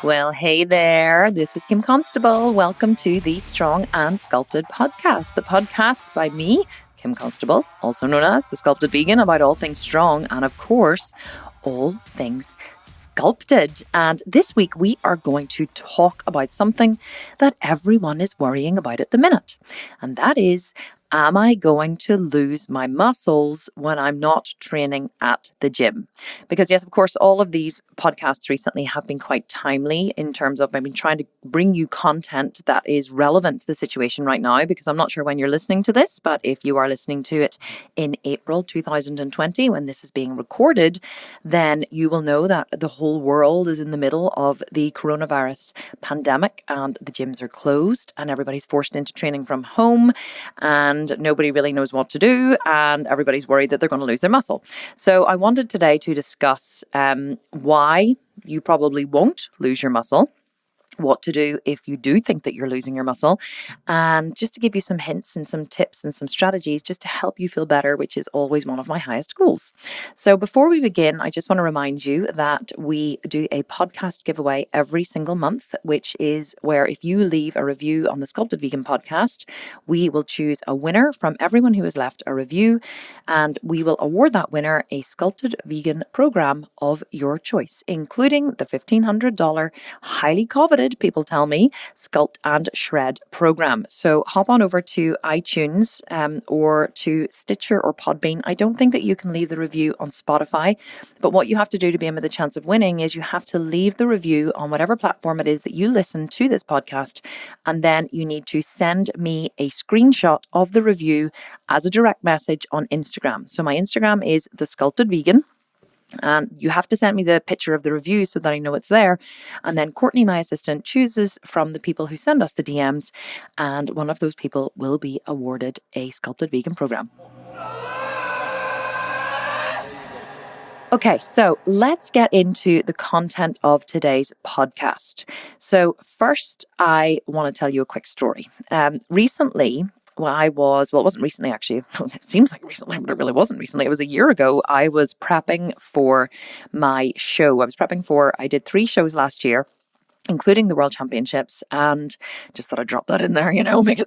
Well, hey there. This is Kim Constable. Welcome to the Strong and Sculpted podcast, the podcast by me, Kim Constable, also known as the Sculpted Vegan, about all things strong and, of course, all things sculpted. And this week we are going to talk about something that everyone is worrying about at the minute, and that is, am I going to lose my muscles when I'm not training at the gym? Because yes, of course, all of these podcasts recently have been quite timely in terms of I've been trying to bring you content that is relevant to the situation right now, because I'm not sure when you're listening to this, but if you are listening to it in April 2020, when this is being recorded, then you will know that the whole world is in the middle of the coronavirus pandemic and the gyms are closed and everybody's forced into training from home, and nobody really knows what to do, and everybody's worried that they're going to lose their muscle. So I wanted today to discuss why you probably won't lose your muscle, what to do if you do think that you're losing your muscle, and just to give you some hints and some tips and some strategies just to help you feel better, which is always one of my highest goals. So before we begin, I just want to remind you that we do a podcast giveaway every single month, which is where if you leave a review on the Sculpted Vegan podcast, we will choose a winner from everyone who has left a review, and we will award that winner a Sculpted Vegan program of your choice, including the $1,500 highly coveted, people tell me, Sculpt and Shred program. So hop on over to iTunes or to Stitcher or Podbean. I don't think that you can leave the review on Spotify, but what you have to do to be in with a chance of winning is you have to leave the review on whatever platform it is that you listen to this podcast, and then you need to send me a screenshot of the review as a direct message on Instagram. So my Instagram is thesculptedvegan. And you have to send me the picture of the review so that I know it's there. And then Courtney, my assistant, chooses from the people who send us the DMs, and one of those people will be awarded a Sculpted Vegan program. Okay, so let's get into the content of today's podcast. So first, I want to tell you a quick story. Recently, it wasn't recently actually. It seems like recently, but it really wasn't recently. It was a year ago. I was prepping for my show. I did 3 shows last year, including the World Championships, and just thought I'd drop that in there,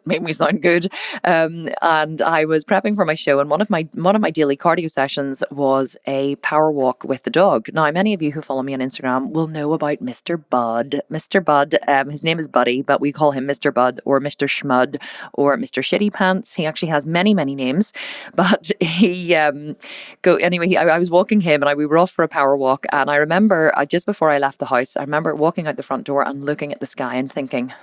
make me sound good. And I was prepping for my show, and one of my daily cardio sessions was a power walk with the dog. Now, many of you who follow me on Instagram will know about Mr. Bud. Mr. Bud, his name is Buddy, but we call him Mr. Bud or Mr. Schmud or Mr. Shitty Pants. He actually has many, many names, but I was walking him, and we were off for a power walk, and I remember just before I left the house, I remember walking out the front door and looking at the sky and thinking,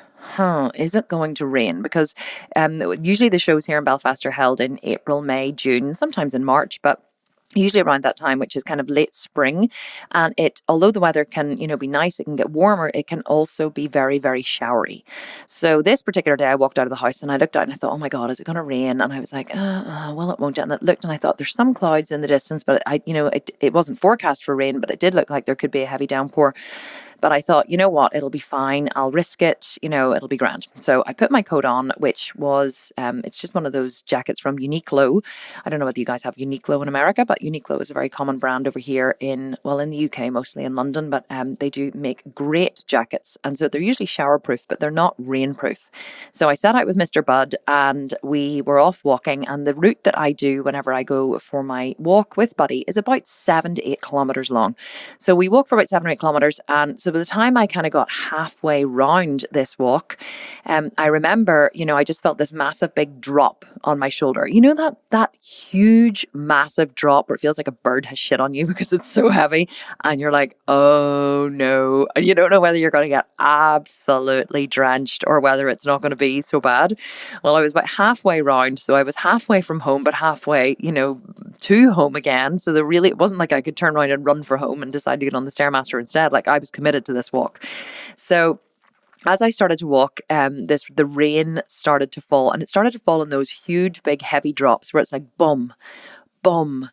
is it going to rain? Because usually the shows here in Belfast are held in April, May, June, sometimes in March, but usually around that time, which is kind of late spring. And although the weather can, be nice, it can get warmer, it can also be very, very showery. So this particular day I walked out of the house and I looked out and I thought, oh my God, is it going to rain? And I was like, well, it won't. And I looked and I thought, there's some clouds in the distance, but it wasn't forecast for rain, but it did look like there could be a heavy downpour. But I thought, you know what, it'll be fine. I'll risk it. It'll be grand. So I put my coat on, which was, it's just one of those jackets from Uniqlo. I don't know whether you guys have Uniqlo in America, but Uniqlo is a very common brand over here in the UK, mostly in London, but they do make great jackets. And so they're usually showerproof, but they're not rainproof. So I set out with Mr. Bud and we were off walking, and the route that I do whenever I go for my walk with Buddy is about 7 to 8 kilometers long. So we walk for about 7 or 8 kilometers, and so by the time I kind of got halfway round this walk, I remember, I just felt this massive big drop on my shoulder. That huge, massive drop where it feels like a bird has shit on you because it's so heavy, and you're like, oh no, and you don't know whether you're going to get absolutely drenched or whether it's not going to be so bad. Well, I was about halfway round, so I was halfway from home, but halfway, to home again. So it wasn't like I could turn around and run for home and decide to get on the Stairmaster instead. Like, I was committed to this walk. So as I started to walk, the rain started to fall, and it started to fall in those huge, big, heavy drops where it's like bum, bum,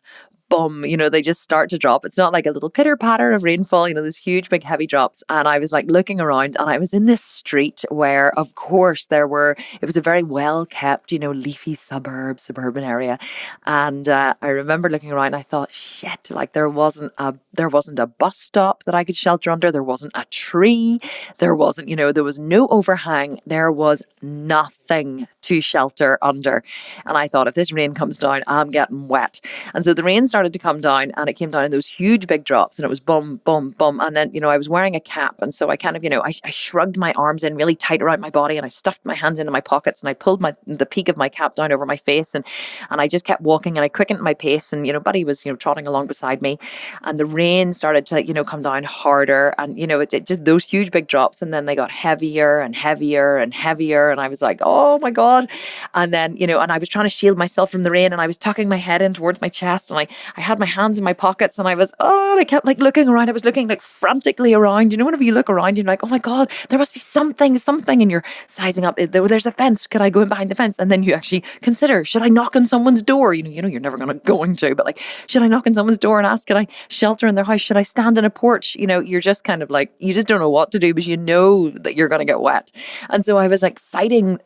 boom, they just start to drop. It's not like a little pitter patter of rainfall, those huge, big, heavy drops. And I was like looking around, and I was in this street where, of course, it was a very well kept, leafy suburban area. And I remember looking around, and I thought, shit, like there wasn't a bus stop that I could shelter under. There wasn't a tree. There wasn't, there was no overhang. There was nothing to shelter under. And I thought, if this rain comes down, I'm getting wet. And so the rain started to come down, and it came down in those huge big drops, and it was boom, boom, boom. And then, I was wearing a cap. And so I kind of, I shrugged my arms in really tight around my body, and I stuffed my hands into my pockets, and I pulled the peak of my cap down over my face. And I just kept walking, and I quickened my pace. And, Buddy was, trotting along beside me, and the rain started to, come down harder. And, it just those huge big drops. And then they got heavier and heavier and heavier. And I was like, oh my God. And then, and I was trying to shield myself from the rain, and I was tucking my head in towards my chest, and I had my hands in my pockets, and I kept like looking around. I was looking like frantically around. Whenever you look around, you're like, oh my God, there must be something, and you're sizing up. There's a fence. Could I go in behind the fence? And then you actually consider, should I knock on someone's door? You're never going to, but like, should I knock on someone's door and ask, can I shelter in their house? Should I stand in a porch? You're just kind of like, you just don't know what to do, because you know that you're going to get wet. And so I was like fighting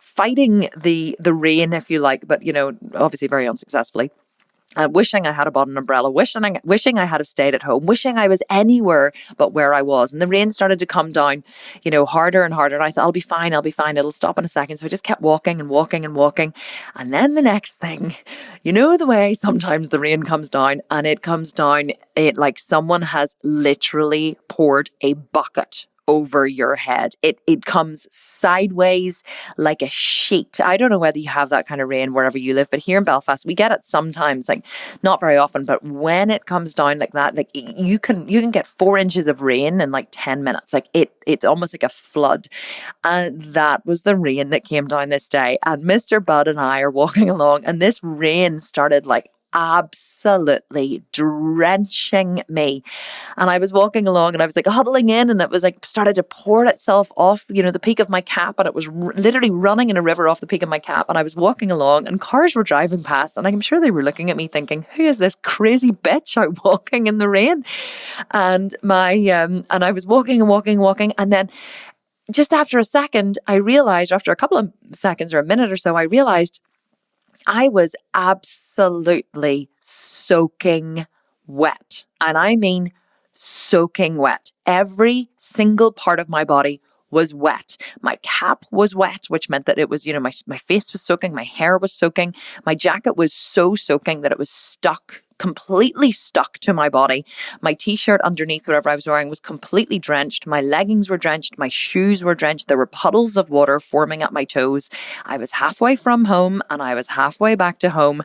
the rain, if you like, but obviously very unsuccessfully. Wishing I had bought an umbrella, wishing I had have stayed at home, wishing I was anywhere but where I was. And the rain started to come down, harder and harder. And I thought, I'll be fine. It'll stop in a second. So I just kept walking and walking and walking. And then the next thing, the way sometimes the rain comes down, and it comes down, like someone has literally poured a bucket over your head. It comes sideways like a sheet. I don't know whether you have that kind of rain wherever you live, but here in Belfast, we get it sometimes, like not very often, but when it comes down like that, like you can get 4 inches of rain in like 10 minutes. Like it's almost like a flood. And that was the rain that came down this day. And Mr. Bud and I are walking along, and this rain started like absolutely drenching me. And I was walking along, and I was like huddling in, and it was like started to pour itself off, the peak of my cap, and it was literally running in a river off the peak of my cap. And I was walking along, and cars were driving past, and I'm sure they were looking at me thinking, who is this crazy bitch out walking in the rain? And and I was walking and walking and walking, and then just after a second, I realized, after a couple of seconds or a minute or so, I realized I was absolutely soaking wet. And I mean soaking wet. Every single part of my body was wet. My cap was wet, which meant that it was, my face was soaking, my hair was soaking, my jacket was so soaking that it was completely stuck to my body. My t-shirt underneath whatever I was wearing was completely drenched. My leggings were drenched. My shoes were drenched. There were puddles of water forming at my toes. I was halfway from home, and I was halfway back to home.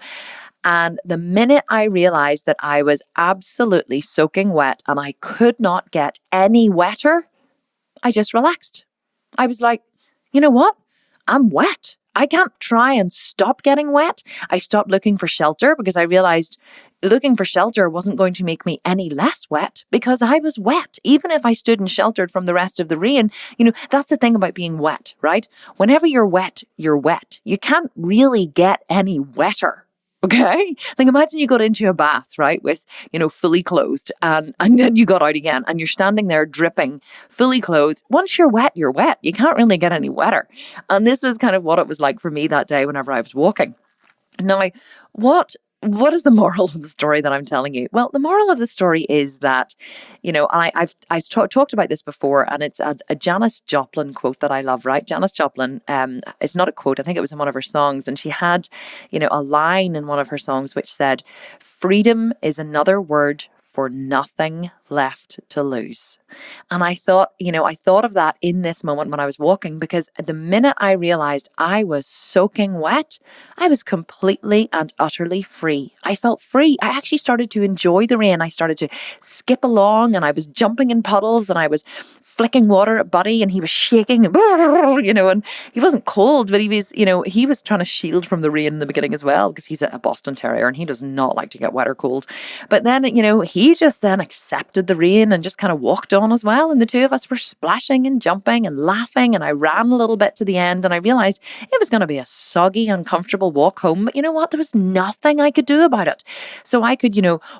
And the minute I realized that I was absolutely soaking wet and I could not get any wetter, I just relaxed. I was like, you know what? I'm wet. I can't try and stop getting wet. I stopped looking for shelter, because I realized looking for shelter wasn't going to make me any less wet, because I was wet. Even if I stood and sheltered from the rest of the rain, that's the thing about being wet, right? Whenever you're wet, you're wet. You can't really get any wetter. Okay. Like imagine you got into a bath, right? With, fully clothed, and then you got out again, and you're standing there dripping, fully clothed. Once you're wet, you're wet. You can't really get any wetter. And this was kind of what it was like for me that day whenever I was walking. Now, what is the moral of the story that I'm telling you? Well, the moral of the story is that, I've talked about this before, and it's a Janis Joplin quote that I love, right? Janis Joplin, it's not a quote, I think it was in one of her songs, and she had, a line in one of her songs which said, "Freedom is another word for nothing left to lose." And I thought of that in this moment when I was walking, because the minute I realized I was soaking wet, I was completely and utterly free. I felt free. I actually started to enjoy the rain. I started to skip along, and I was jumping in puddles, and I was flicking water at Buddy, and he was shaking, and, and he wasn't cold, but he was trying to shield from the rain in the beginning as well, because he's a Boston Terrier and he does not like to get wet or cold. But then, he just then accepted the rain and just kind of walked on as well. And the two of us were splashing and jumping and laughing. And I ran a little bit to the end, and I realized it was going to be a soggy, uncomfortable walk home. But you know what? There was nothing I could do about it. So I could,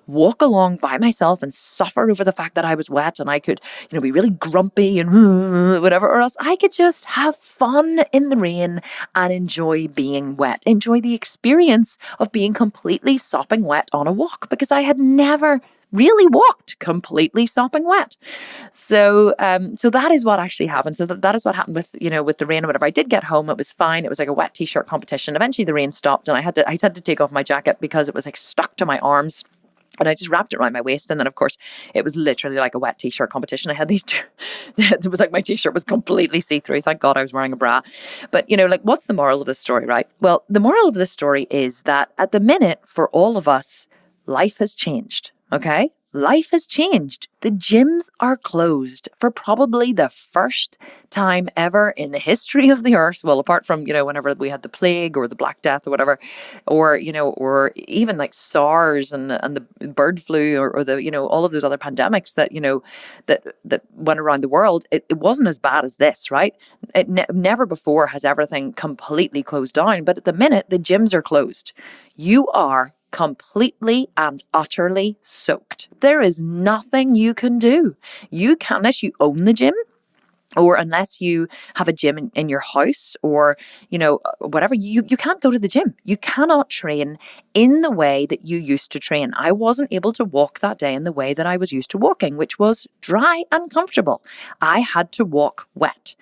walk along by myself and suffer over the fact that I was wet, and I could, be really grumpy and whatever, or else I could just have fun in the rain and enjoy being wet, enjoy the experience of being completely sopping wet on a walk, because I had never really walked completely sopping wet. So that is what actually happened. So that is what happened with the rain or whatever. I did get home. It was fine. It was like a wet t-shirt competition. Eventually the rain stopped, and I had to take off my jacket because it was like stuck to my arms. And I just wrapped it around my waist. And then, of course, it was literally like a wet t-shirt competition. I had these two. It was like my t-shirt was completely see-through. Thank God I was wearing a bra. But, what's the moral of this story, right? Well, the moral of this story is that at the minute, for all of us, life has changed. Okay? Life has changed. The gyms are closed for probably the first time ever in the history of the earth. Well, apart from, whenever we had the plague or the Black Death or whatever, or even like SARS and the bird flu or the, all of those other pandemics that, that went around the world, it wasn't as bad as this, right? Never before has everything completely closed down. But at the minute, the gyms are closed. You are completely and utterly soaked. There is nothing you can do. You can't, unless you own the gym, or unless you have a gym in your house, or, whatever, you can't go to the gym. You cannot train in the way that you used to train. I wasn't able to walk that day in the way that I was used to walking, which was dry and comfortable. I had to walk wet.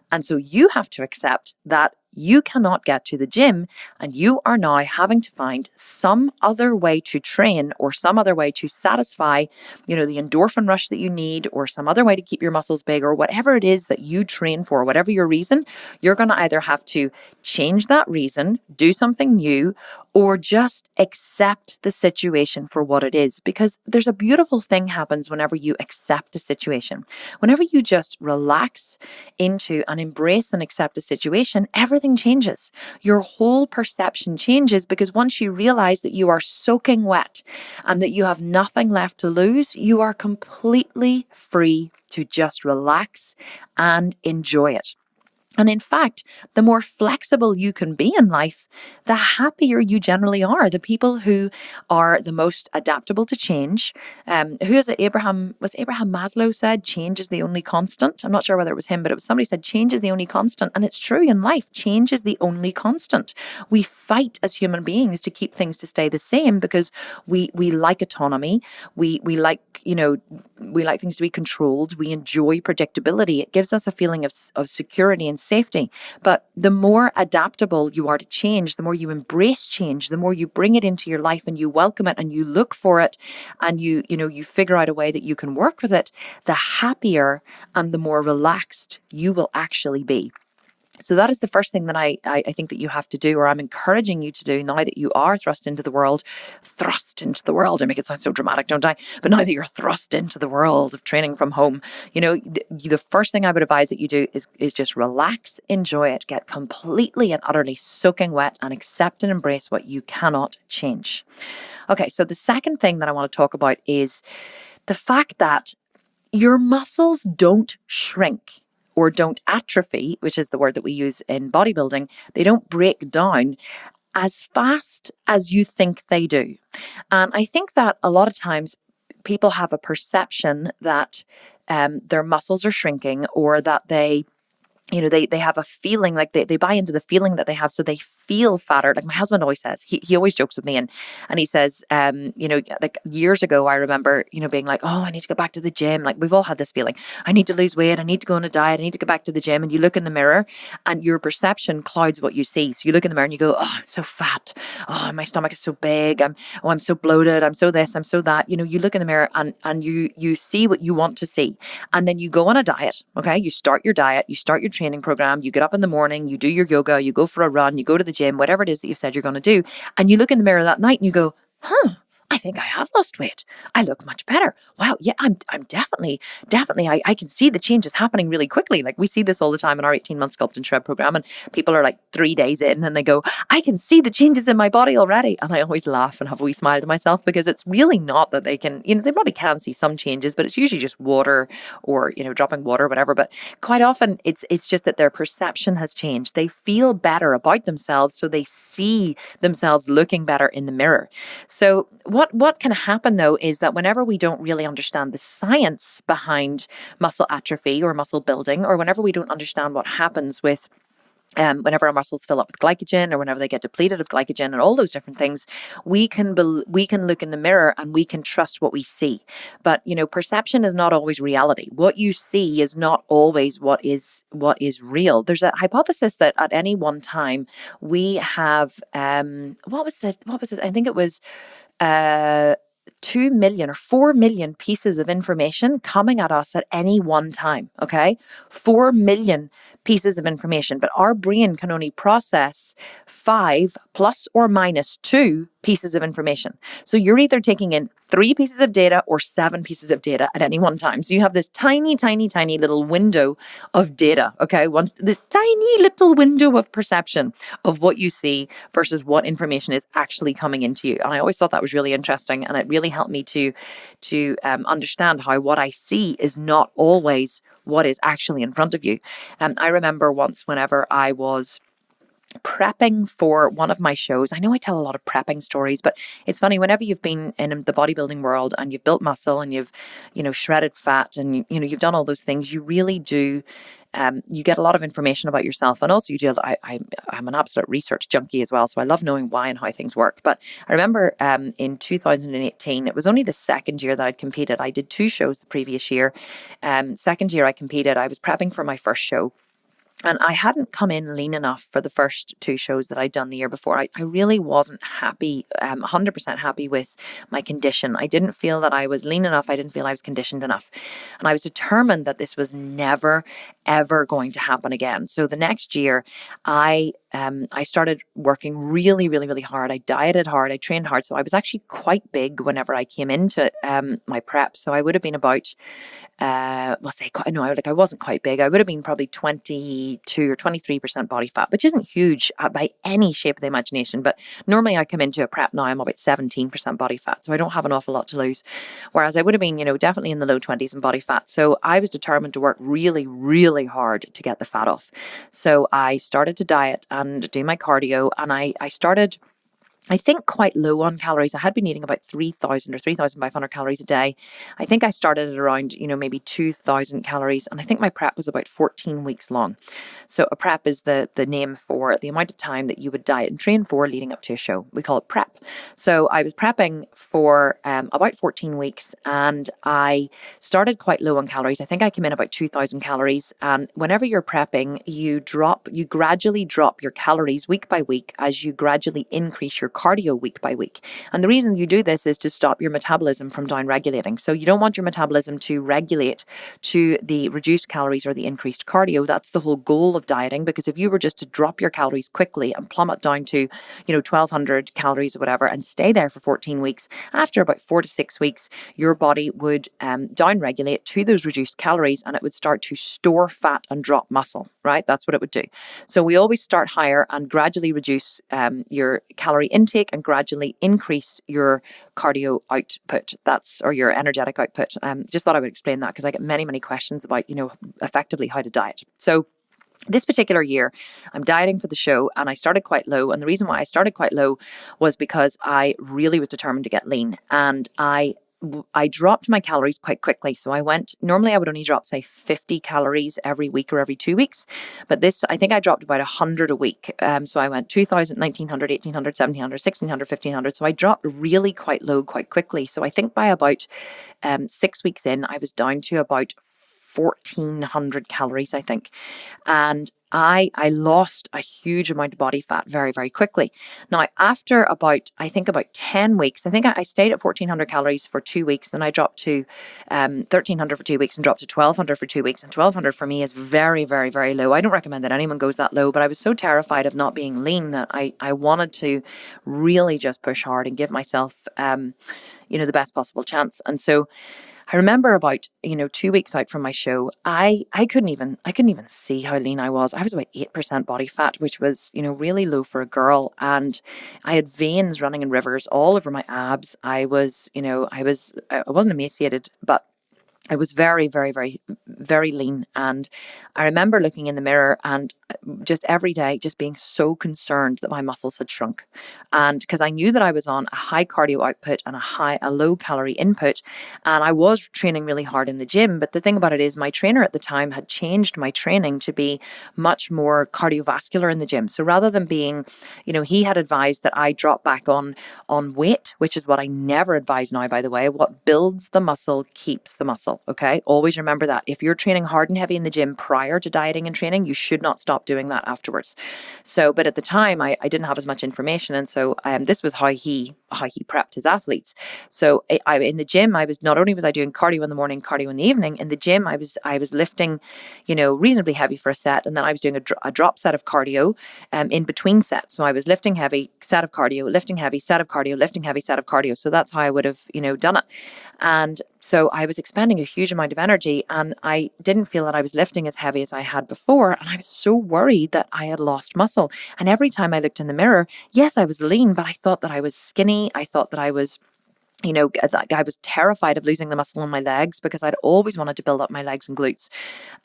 And so you have to accept that you cannot get to the gym, and you are now having to find some other way to train, or some other way to satisfy, the endorphin rush that you need, or some other way to keep your muscles big, or whatever it is that you train for, whatever your reason. You're going to either have to change that reason, do something new, or just accept the situation for what it is. Because there's a beautiful thing happens whenever you accept a situation. Whenever you just relax into and embrace and accept a situation, everything changes. Your whole perception changes, because once you realize that you are soaking wet and that you have nothing left to lose, you are completely free to just relax and enjoy it. And in fact, the more flexible you can be in life, the happier you generally are. The people who are the most adaptable to change, who is it? Abraham Maslow said, change is the only constant. I'm not sure whether it was him, but it was somebody said, change is the only constant. And it's true in life. Change is the only constant. We fight as human beings to keep things to stay the same, because we like autonomy. We like things to be controlled. We enjoy predictability. It gives us a feeling of security and safety. But the more adaptable you are to change, the more you embrace change, the more you bring it into your life and you welcome it and you look for it, and you figure out a way that you can work with it, the happier and the more relaxed you will actually be. So that is the first thing that I think that you have to do, or I'm encouraging you to do, now that you are thrust into the world. I make it sound so dramatic, don't I? But now that you're thrust into the world of training from home, the first thing I would advise that you do is just relax, enjoy it, get completely and utterly soaking wet, and accept and embrace what you cannot change. Okay, so the second thing that I want to talk about is the fact that your muscles don't shrink or don't atrophy, which is the word that we use in bodybuilding. They don't break down as fast as you think they do. And I think that a lot of times people have a perception that their muscles are shrinking, or that they have a feeling, like they buy into the feeling that they have, so they feel fatter. Like my husband always says, he always jokes with me, and he says, like years ago, I remember, being like, oh, I need to go back to the gym. Like we've all had this feeling, I need to lose weight, I need to go on a diet, I need to go back to the gym. And you look in the mirror and your perception clouds what you see. So you look in the mirror and you go, oh, I'm so fat. Oh, my stomach is so big. I'm so bloated. I'm so this, I'm so that. You look in the mirror and you see what you want to see. And then you go on a diet. Okay. You start your diet, you start your training program, you get up in the morning, you do your yoga, you go for a run, you go to the gym, whatever it is that you've said you're going to do. And you look in the mirror that night and you go, I think I have lost weight. I look much better. Wow. Yeah, I'm definitely, I can see the changes happening really quickly. Like we see this all the time in our 18-month Sculpt and Shred program, and people are like 3 days in and they go, I can see the changes in my body already. And I always laugh and have a wee smile to myself, because it's really not that they can, they probably can see some changes, but it's usually just water or, dropping water or whatever. But quite often it's just that their perception has changed. They feel better about themselves, so they see themselves looking better in the mirror. So what can happen though is that whenever we don't really understand the science behind muscle atrophy or muscle building, or whenever we don't understand what happens with whenever our muscles fill up with glycogen, or whenever they get depleted of glycogen, and all those different things, we can look in the mirror and we can trust what we see. But perception is not always reality. What you see is not always what is real. There's a hypothesis that at any one time we have what was it? I think it was 2 million or 4 million pieces of information coming at us at any one time. Okay, 4 million pieces of information, but our brain can only process 5 plus or minus 2 pieces of information. So you're either taking in 3 pieces of data or 7 pieces of data at any one time. So you have this tiny, tiny, tiny little window of data. Okay, this tiny little window of perception of what you see versus what information is actually coming into you. And I always thought that was really interesting, and it really helped me to understand how what I see is not always what is actually in front of you. I remember once, whenever I was prepping for one of my shows. I know I tell a lot of prepping stories, but it's funny, whenever you've been in the bodybuilding world and you've built muscle and you've, shredded fat and, you've done all those things, you really do. You get a lot of information about yourself, and also I'm an absolute research junkie as well, so I love knowing why and how things work. But I remember in 2018, it was only the second year that I'd competed. I did 2 shows the previous year. Second year I competed, I was prepping for my first show. And I hadn't come in lean enough for the first 2 shows that I'd done the year before. I really wasn't happy, 100% happy with my condition. I didn't feel that I was lean enough. I didn't feel I was conditioned enough. And I was determined that this was never, ever going to happen again. So the next year, I started working really, really, really hard. I dieted hard. I trained hard. So I was actually quite big whenever I came into my prep. So I would have been about I wasn't quite big. I would have been probably 22 or 23% body fat, which isn't huge by any shape of the imagination. But normally I come into a prep now, I'm about 17% body fat. So I don't have an awful lot to lose. Whereas I would have been, definitely in the low 20s in body fat. So I was determined to work really, really hard to get the fat off. So I started to diet and do my cardio, and I started, I think, quite low on calories. I had been eating about 3,000 or 3,500 calories a day. I think I started at around, maybe 2,000 calories. And I think my prep was about 14 weeks long. So a prep is the name for the amount of time that you would diet and train for leading up to a show. We call it prep. So I was prepping for about 14 weeks, and I started quite low on calories. I think I came in about 2,000 calories. And whenever you're prepping, you gradually drop your calories week by week as you gradually increase your cardio week by week. And the reason you do this is to stop your metabolism from down regulating. So you don't want your metabolism to regulate to the reduced calories or the increased cardio. That's the whole goal of dieting, because if you were just to drop your calories quickly and plummet down to 1,200 calories or whatever and stay there for 14 weeks, after about 4 to 6 weeks, your body would down regulate to those reduced calories, and it would start to store fat and drop muscle, right? That's what it would do. So we always start higher and gradually reduce your calorie intake and gradually increase your cardio output. Or your energetic output. Just thought I would explain that, because I get many, many questions about, effectively how to diet. So this particular year, I'm dieting for the show, and I started quite low. And the reason why I started quite low was because I really was determined to get lean, and I dropped my calories quite quickly. So normally I would only drop, say, 50 calories every week or every 2 weeks. But I think I dropped about 100 a week. So I went 2,000, 1,900, 1,800, 1,700, 1,600, 1,500. So I dropped really quite low quite quickly. So I think by about 6 weeks in, I was down to about 1,400 calories, I think. And I lost a huge amount of body fat very, very quickly. Now, after about 10 weeks, I think I stayed at 1,400 calories for 2 weeks. Then I dropped to 1,300 for 2 weeks and dropped to 1,200 for 2 weeks. And 1,200 for me is very, very, very low. I don't recommend that anyone goes that low, but I was so terrified of not being lean that I wanted to really just push hard and give myself, the best possible chance. And so I remember about, 2 weeks out from my show, I couldn't even see how lean I was. I was about 8% body fat, which was, really low for a girl. And I had veins running in rivers all over my abs. I wasn't emaciated, but I was very, very, very, very lean. And I remember looking in the mirror and just every day just being so concerned that my muscles had shrunk. And because I knew that I was on a high cardio output and a low calorie input, and I was training really hard in the gym. But the thing about it is my trainer at the time had changed my training to be much more cardiovascular in the gym. So rather than being, he had advised that I drop back on weight, which is what I never advise now, by the way. What builds the muscle keeps the muscle. Okay. Always remember that. If you're training hard and heavy in the gym prior to dieting and training, you should not stop doing that afterwards. So, but at the time I didn't have as much information. And so this was how he prepped his athletes. So in the gym, not only was I doing cardio in the morning, cardio in the evening. In the gym, I was lifting, reasonably heavy for a set. And then I was doing a drop set of cardio in between sets. So I was lifting heavy, set of cardio, lifting heavy, set of cardio, lifting heavy, set of cardio. So that's how I would have, done it. And so I was expending a huge amount of energy and I didn't feel that I was lifting as heavy as I had before. And I was so worried that I had lost muscle. And every time I looked in the mirror, yes, I was lean, but I thought that I was skinny. I thought that I was I was terrified of losing the muscle on my legs because I'd always wanted to build up my legs and glutes.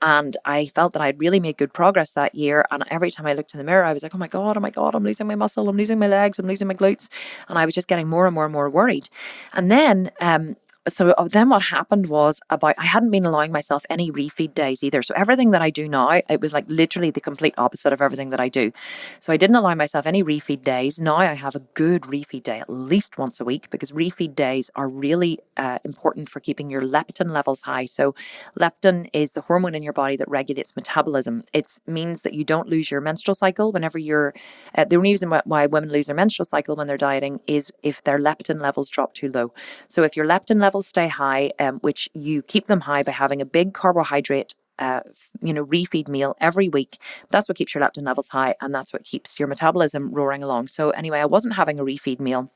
And I felt that I'd really made good progress that year. And every time I looked in the mirror, I was like, oh my God, I'm losing my muscle. I'm losing my legs. I'm losing my glutes. And I was just getting more and more and more worried. And then, then what happened was I hadn't been allowing myself any refeed days either. So everything that I do now, it was like literally the complete opposite of everything that I do. So I didn't allow myself any refeed days. Now I have a good refeed day at least once a week because refeed days are really important for keeping your leptin levels high. So leptin is the hormone in your body that regulates metabolism. It means that you don't lose your menstrual cycle whenever you're, the only reason why women lose their menstrual cycle when they're dieting is if their leptin levels drop too low. So if your leptin levels stay high, which you keep them high by having a big carbohydrate refeed meal every week. That's what keeps your leptin levels high and that's what keeps your metabolism roaring along. So anyway, I wasn't having a refeed meal.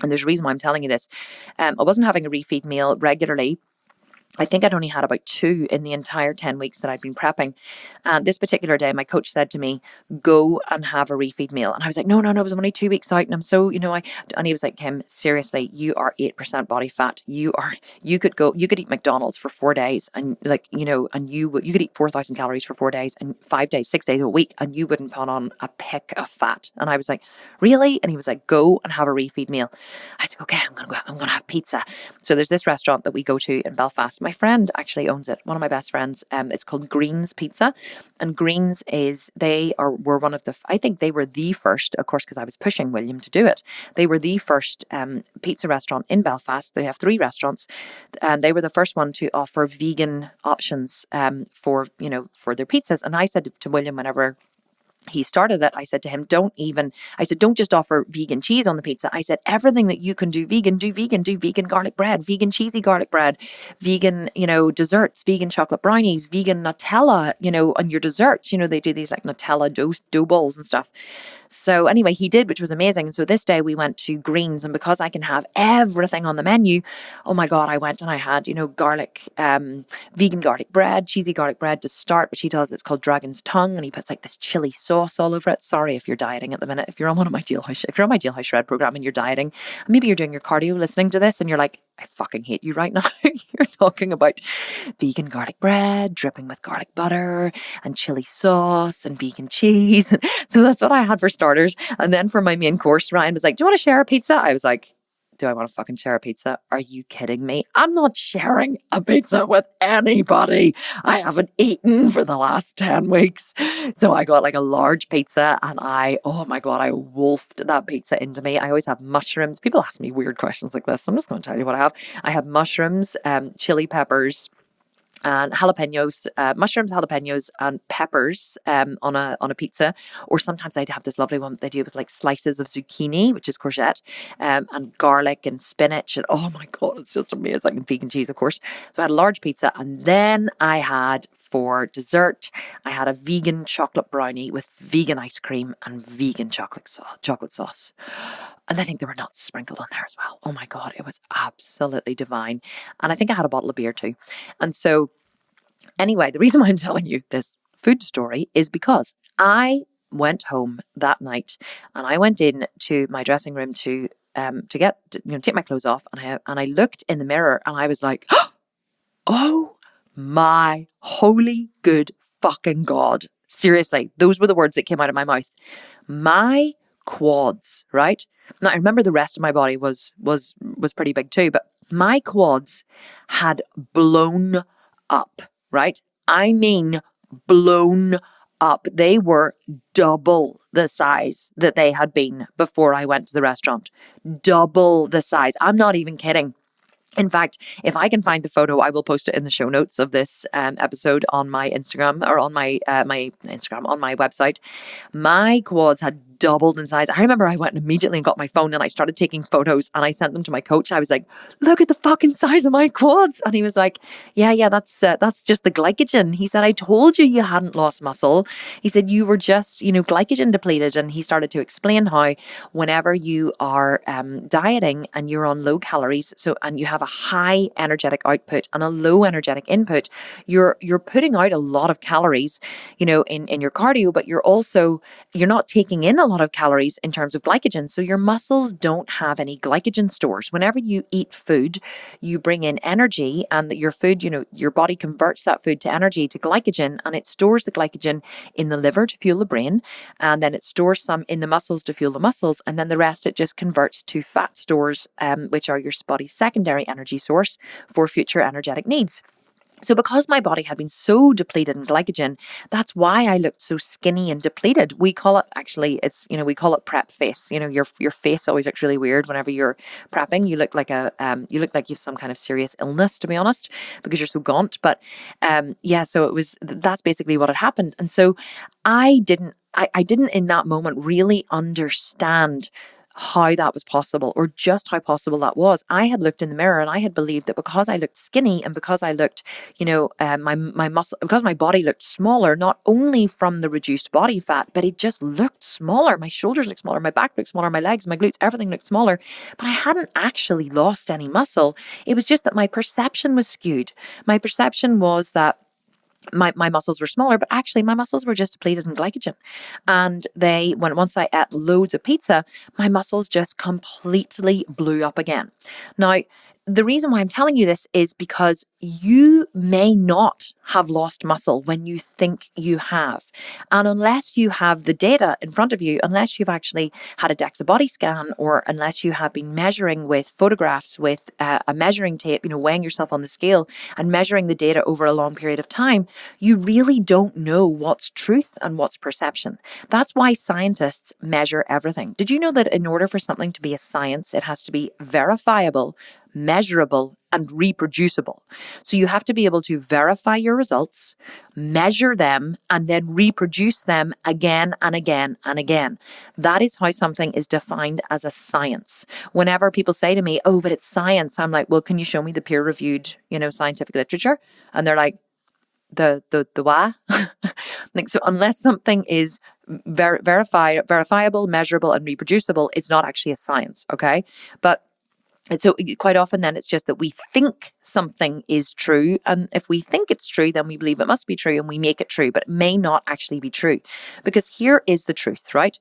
And there's a reason why I'm telling you this. I wasn't having a refeed meal regularly. I think I'd only had about 2 in the entire 10 weeks that I'd been prepping. And this particular day, my coach said to me, go and have a refeed meal. And I was like, no, it was only 2 weeks out. And I'm so, and he was like, Kim, seriously, you are 8% body fat. You could eat McDonald's for 4 days and you could eat 4,000 calories for 4 days and 5 days, 6 days a week. And you wouldn't put on a peck of fat. And I was like, really? And he was like, go and have a refeed meal. I said, okay, I'm going to have pizza. So there's this restaurant that we go to in Belfast. My friend actually owns it, one of my best friends. It's called Green's Pizza. And Green's were one of I think they were the first, of course, because I was pushing William to do it. They were the first pizza restaurant in Belfast. They have 3 restaurants. And they were the first one to offer vegan options for their pizzas. And I said to William whenever he started it, I said to him, don't just offer vegan cheese on the pizza. I said, everything that you can do vegan, do vegan garlic bread, vegan cheesy garlic bread, vegan, desserts, vegan chocolate brownies, vegan Nutella, on your desserts. They do these like Nutella dough balls and stuff. So anyway, he did, which was amazing. And so this day we went to Greens, and because I can have everything on the menu, oh my God, I went and I had, garlic, vegan garlic bread, cheesy garlic bread to start, which he does. It's called Dragon's Tongue. And he puts like this chili sauce all over it. Sorry if you're dieting at the minute. If you're on my Deal House Shred program and you're dieting, maybe you're doing your cardio listening to this and you're like, I fucking hate you right now. You're talking about vegan garlic bread, dripping with garlic butter and chili sauce and vegan cheese. So that's what I had for starters. And then for my main course, Ryan was like, do you want to share a pizza? I was like, do I want to fucking share a pizza? Are you kidding me? I'm not sharing a pizza with anybody. I haven't eaten for the last 10 weeks. So I got like a large pizza and oh my God, I wolfed that pizza into me. I always have mushrooms. People ask me weird questions like this. I'm just going to tell you what I have. I have mushrooms, chili peppers, and jalapenos, mushrooms, jalapenos, and peppers on a pizza. Or sometimes I'd have this lovely one that they do with like slices of zucchini, which is courgette, and garlic and spinach. And oh my God, it's just amazing. And vegan cheese, of course. So I had a large pizza, and then I had, for dessert, I had a vegan chocolate brownie with vegan ice cream and vegan chocolate sauce. And I think there were nuts sprinkled on there as well. Oh my God, it was absolutely divine. And I think I had a bottle of beer too. And so, anyway, the reason why I'm telling you this food story is because I went home that night and I went in to my dressing room to take my clothes off, and I looked in the mirror and I was like, oh my holy good fucking God. Seriously, those were the words that came out of my mouth. My quads, right? Now I remember the rest of my body was pretty big too, but my quads had blown up, right? I mean blown up. They were double the size that they had been before I went to the restaurant. Double the size. I'm not even kidding. In fact, if I can find the photo, I will post it in the show notes of this episode on my Instagram, or on my on my website. My quads had doubled in size. I remember I went immediately and got my phone and I started taking photos and I sent them to my coach. I was like, look at the fucking size of my quads. And he was like, yeah, that's just the glycogen. He said, I told you you hadn't lost muscle. He said, you were just, glycogen depleted. And he started to explain how whenever you are dieting and you're on low calories, and you have a high energetic output and a low energetic input, you're putting out a lot of calories, in your cardio, but you're not taking in a lot of calories in terms of glycogen. So your muscles don't have any glycogen stores. Whenever you eat food, you bring in energy, and your food, your body converts that food to energy, to glycogen, and it stores the glycogen in the liver to fuel the brain, and then it stores some in the muscles to fuel the muscles, and then the rest it just converts to fat stores, which are your body's secondary energy source for future energetic needs. So because my body had been so depleted in glycogen, that's why I looked so skinny and depleted. We call it, actually, we call it prep face. Your face always looks really weird whenever you're prepping. You look like you have some kind of serious illness, to be honest, because you're so gaunt. But so that's basically what had happened. And so I didn't in that moment really understand how that was possible, or just how possible that was. I had looked in the mirror and I had believed that because I looked skinny and because I looked, my muscle, because my body looked smaller, not only from the reduced body fat, but it just looked smaller. My shoulders looked smaller, my back looked smaller, my legs, my glutes, everything looked smaller, but I hadn't actually lost any muscle. It was just that my perception was skewed. My perception was that my muscles were smaller, but actually my muscles were just depleted in glycogen. And once I ate loads of pizza, my muscles just completely blew up again. Now, the reason why I'm telling you this is because you may not have lost muscle when you think you have. And unless you have the data in front of you, unless you've actually had a DEXA body scan, or unless you have been measuring with photographs with a measuring tape, weighing yourself on the scale and measuring the data over a long period of time, you really don't know what's truth and what's perception. That's why scientists measure everything. Did you know that in order for something to be a science, it has to be verifiable, measurable, and reproducible? So you have to be able to verify your results, measure them, and then reproduce them again and again and again. That is how something is defined as a science. Whenever people say to me, oh, but it's science, I'm like, well, can you show me the peer-reviewed, scientific literature? And they're like, the what? So unless something is verifiable, measurable, and reproducible, it's not actually a science, okay? But so quite often then it's just that we think something is true. And if we think it's true, then we believe it must be true and we make it true, but it may not actually be true. Because here is the truth, right?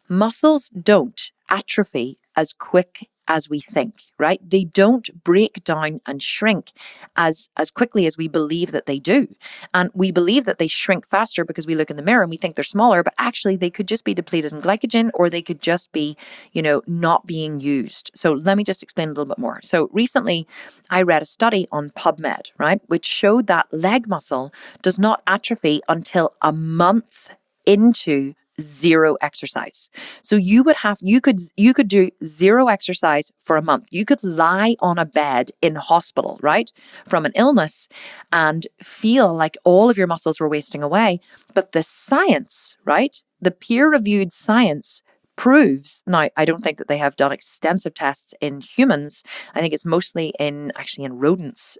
Muscles don't atrophy as quick as we think, right? They don't break down and shrink as quickly as we believe that they do. And we believe that they shrink faster because we look in the mirror and we think they're smaller, but actually they could just be depleted in glycogen, or they could just be, not being used. So let me just explain a little bit more. So recently I read a study on PubMed, right, which showed that leg muscle does not atrophy until a month into zero exercise. So you could do zero exercise for a month. You could lie on a bed in hospital, right, from an illness and feel like all of your muscles were wasting away. But the science, right, the peer-reviewed science proves, now I don't think that they have done extensive tests in humans. I think it's mostly in rodents.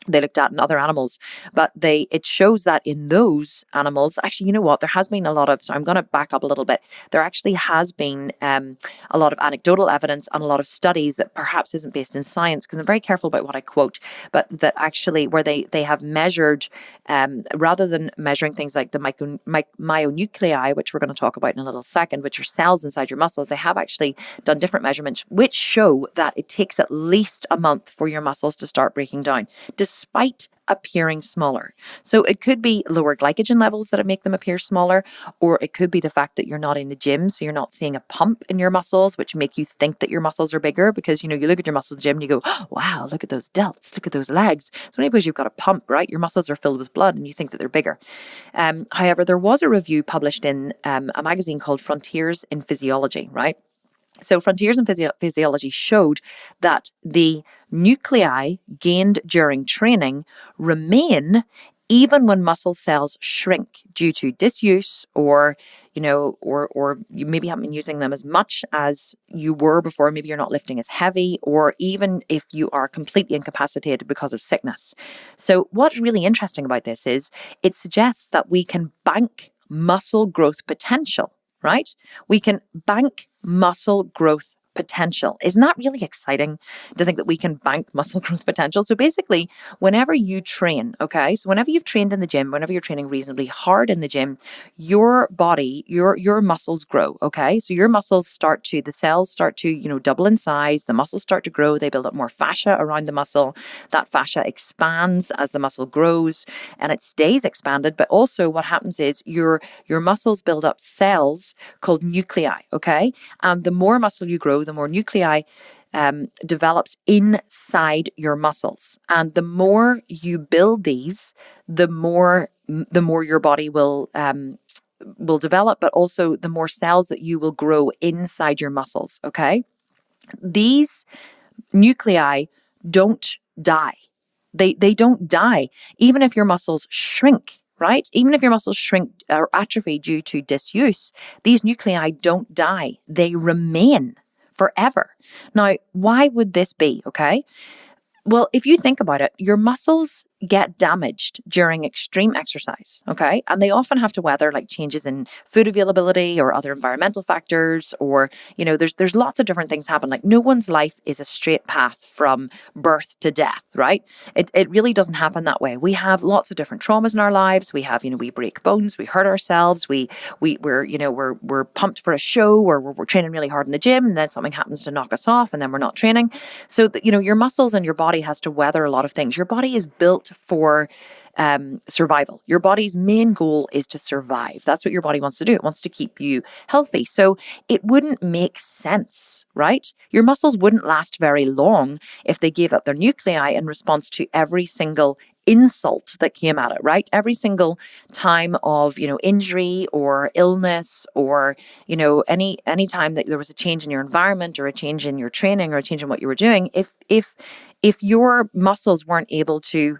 They looked at in other animals, but it shows that in those animals, actually, you know what, there has been a lot of, so I'm going to back up a little bit. There actually has been a lot of anecdotal evidence and a lot of studies that perhaps isn't based in science, because I'm very careful about what I quote, but that actually where they have measured, rather than measuring things like the myonuclei, which we're going to talk about in a little second, which are cells inside your muscles, they have actually done different measurements, which show that it takes at least a month for your muscles to start breaking down, despite appearing smaller. So it could be lower glycogen levels that make them appear smaller, or it could be the fact that you're not in the gym, so you're not seeing a pump in your muscles, which make you think that your muscles are bigger, because you look at your muscles in the gym and you go, oh, wow, look at those delts, look at those legs. So maybe because you've got a pump, right, your muscles are filled with blood and you think that they're bigger. However, there was a review published in a magazine called Frontiers in Physiology, right? So Frontiers in Physiology showed that the nuclei gained during training remain even when muscle cells shrink due to disuse, or you maybe haven't been using them as much as you were before. Maybe you're not lifting as heavy, or even if you are completely incapacitated because of sickness. So what's really interesting about this is it suggests that we can bank muscle growth potential, right? We can bank muscle growth potential. Isn't that really exciting to think that we can bank muscle growth potential? So basically, whenever you train, okay, so whenever you've trained in the gym, whenever you're training reasonably hard in the gym, your body, your muscles grow, okay? So your muscles the cells start to, double in size, the muscles start to grow, they build up more fascia around the muscle. That fascia expands as the muscle grows and it stays expanded, but also what happens is your muscles build up cells called nuclei, okay? And the more muscle you grow, the more nuclei develops inside your muscles. And the more you build these, the more your body will develop, but also the more cells that you will grow inside your muscles, okay? These nuclei don't die. They don't die. Even if your muscles shrink, right? Even if your muscles shrink or atrophy due to disuse, these nuclei don't die. They remain forever. Now, why would this be? Okay. Well, if you think about it, your muscles get damaged during extreme exercise, okay? And they often have to weather like changes in food availability or other environmental factors, or, there's lots of different things happen. Like no one's life is a straight path from birth to death, right? It really doesn't happen that way. We have lots of different traumas in our lives. We have, we break bones, we hurt ourselves, we're pumped for a show, or we're training really hard in the gym, and then something happens to knock us off and then we're not training. So that, your muscles and your body has to weather a lot of things. Your body is built for survival. Your body's main goal is to survive. That's what your body wants to do. It wants to keep you healthy. So it wouldn't make sense, right? Your muscles wouldn't last very long if they gave up their nuclei in response to every single insult that came at it, right? Every single time of, injury or illness, or, any time that there was a change in your environment or a change in your training or a change in what you were doing, if your muscles weren't able to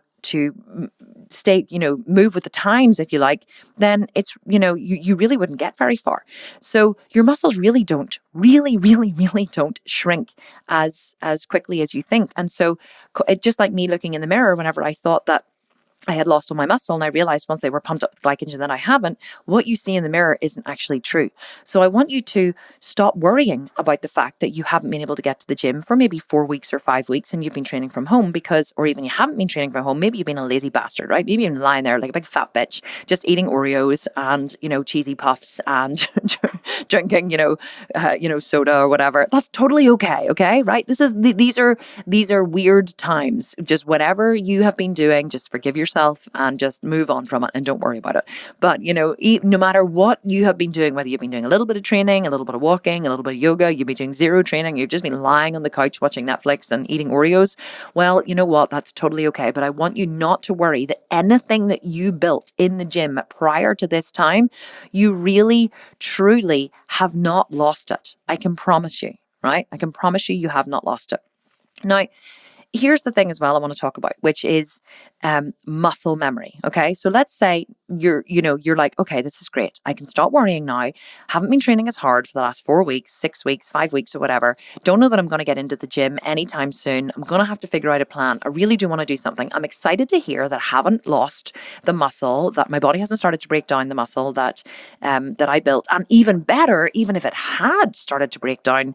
stay, move with the times, if you like, then it's, you really wouldn't get very far. So your muscles really don't shrink as quickly as you think. And so it just like me looking in the mirror whenever I thought that I had lost all my muscle, and I realized once they were pumped up with glycogen that I haven't, what you see in the mirror isn't actually true. So I want you to stop worrying about the fact that you haven't been able to get to the gym for maybe 4 weeks or 5 weeks and you've been training from home or even you haven't been training from home. Maybe you've been a lazy bastard, right? Maybe you've been lying there like a big fat bitch, just eating Oreos and, cheesy puffs and drinking, soda or whatever. That's totally okay. Okay. Right. These are weird times. Just whatever you have been doing, just forgive yourself and just move on from it and don't worry about it. But, no matter what you have been doing, whether you've been doing a little bit of training, a little bit of walking, a little bit of yoga, you've been doing zero training, you've just been lying on the couch watching Netflix and eating Oreos, well, you know what? That's totally okay. But I want you not to worry that anything that you built in the gym prior to this time, you really, truly have not lost it. I can promise you, right? I can promise you, you have not lost it. Now, here's the thing as well I want to talk about, which is muscle memory. Okay. So let's say you're like, okay, this is great. I can stop worrying now. Haven't been training as hard for the last 4 weeks, 6 weeks, 5 weeks or whatever. Don't know that I'm going to get into the gym anytime soon. I'm going to have to figure out a plan. I really do want to do something. I'm excited to hear that I haven't lost the muscle, that my body hasn't started to break down the muscle that I built. And even better, even if it had started to break down,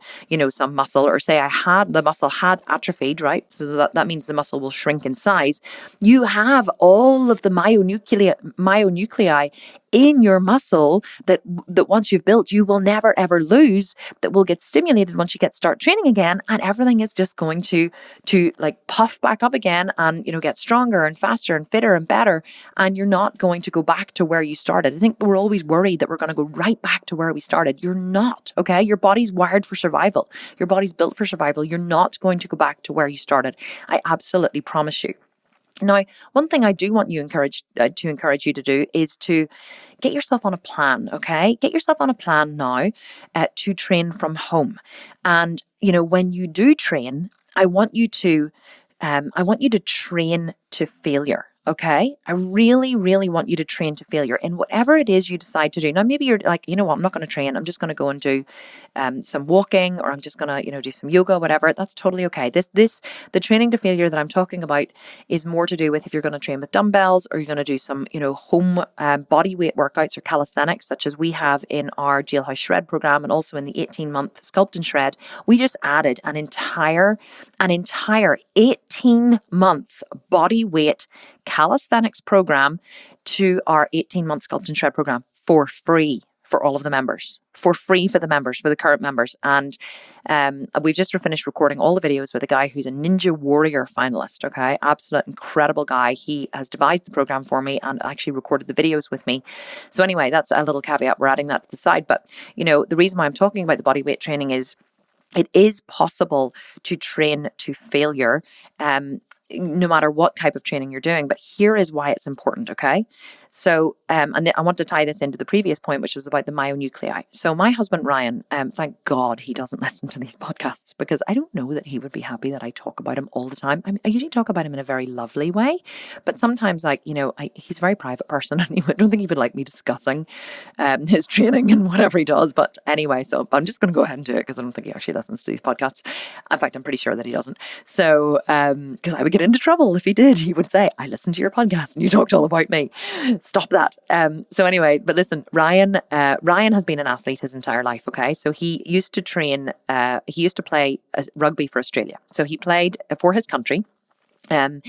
some muscle, or say the muscle had atrophied, right? So that means the muscle will shrink in size. You have all of the myonuclei in your muscle that once you've built, you will never ever lose, that will get stimulated once you start training again, and everything is just going to like puff back up again and get stronger and faster and fitter and better, and you're not going to go back to where you started. I think we're always worried that we're going to go right back to where we started. You're not, okay? Your body's wired for survival. Your body's built for survival. You're not going to go back to where you started. I absolutely promise you. Now, one thing I do want you to encourage you to do is to get yourself on a plan, okay? Get yourself on a plan now to train from home. And, when you do train, I want you to train to failure. Okay. I really, really want you to train to failure in whatever it is you decide to do. Now, maybe you're like, you know what, I'm not going to train. I'm just going to go and do some walking, or I'm just going to, do some yoga, whatever. That's totally okay. The training to failure that I'm talking about is more to do with if you're going to train with dumbbells, or you're going to do some, home body weight workouts or calisthenics, such as we have in our Jailhouse Shred program, and also in the 18-month Sculpt and Shred. We just added an entire 18-month body weight calisthenics program to our 18-month Sculpt and Shred program for free for all of the members, for the current members. And we've just finished recording all the videos with a guy who's a Ninja Warrior finalist, okay? Absolute incredible guy. He has devised the program for me and actually recorded the videos with me. So anyway, that's a little caveat. We're adding that to the side. But, the reason why I'm talking about the body weight training is it is possible to train to failure, no matter what type of training you're doing. But here is why it's important, okay? So, and I want to tie this into the previous point, which was about the myonuclei. So my husband, Ryan, thank God he doesn't listen to these podcasts, because I don't know that he would be happy that I talk about him all the time. I mean, I usually talk about him in a very lovely way, but sometimes, he's a very private person, and I don't think he would like me discussing his training and whatever he does. But anyway, so I'm just going to go ahead and do it, because I don't think he actually listens to these podcasts. In fact, I'm pretty sure that he doesn't. So, because I would get into trouble if he did. He would say, I listened to your podcast and you talked all about me. Stop that. So anyway, but listen, Ryan has been an athlete his entire life. Okay. So he used to play rugby for Australia. So he played for his country. And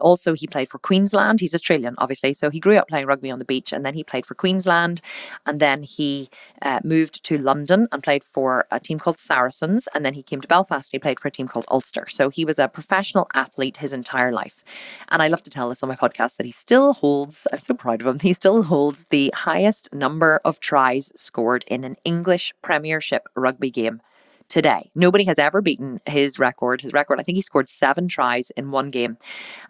also he played for Queensland. He's Australian, obviously. So he grew up playing rugby on the beach, and then he played for Queensland. And then he moved to London and played for a team called Saracens. And then he came to Belfast and he played for a team called Ulster. So he was a professional athlete his entire life. And I love to tell this on my podcast that he still holds, I'm so proud of him, he still holds the highest number of tries scored in an English Premiership rugby game today. Nobody has ever beaten his record. I think he scored 7 tries in one game,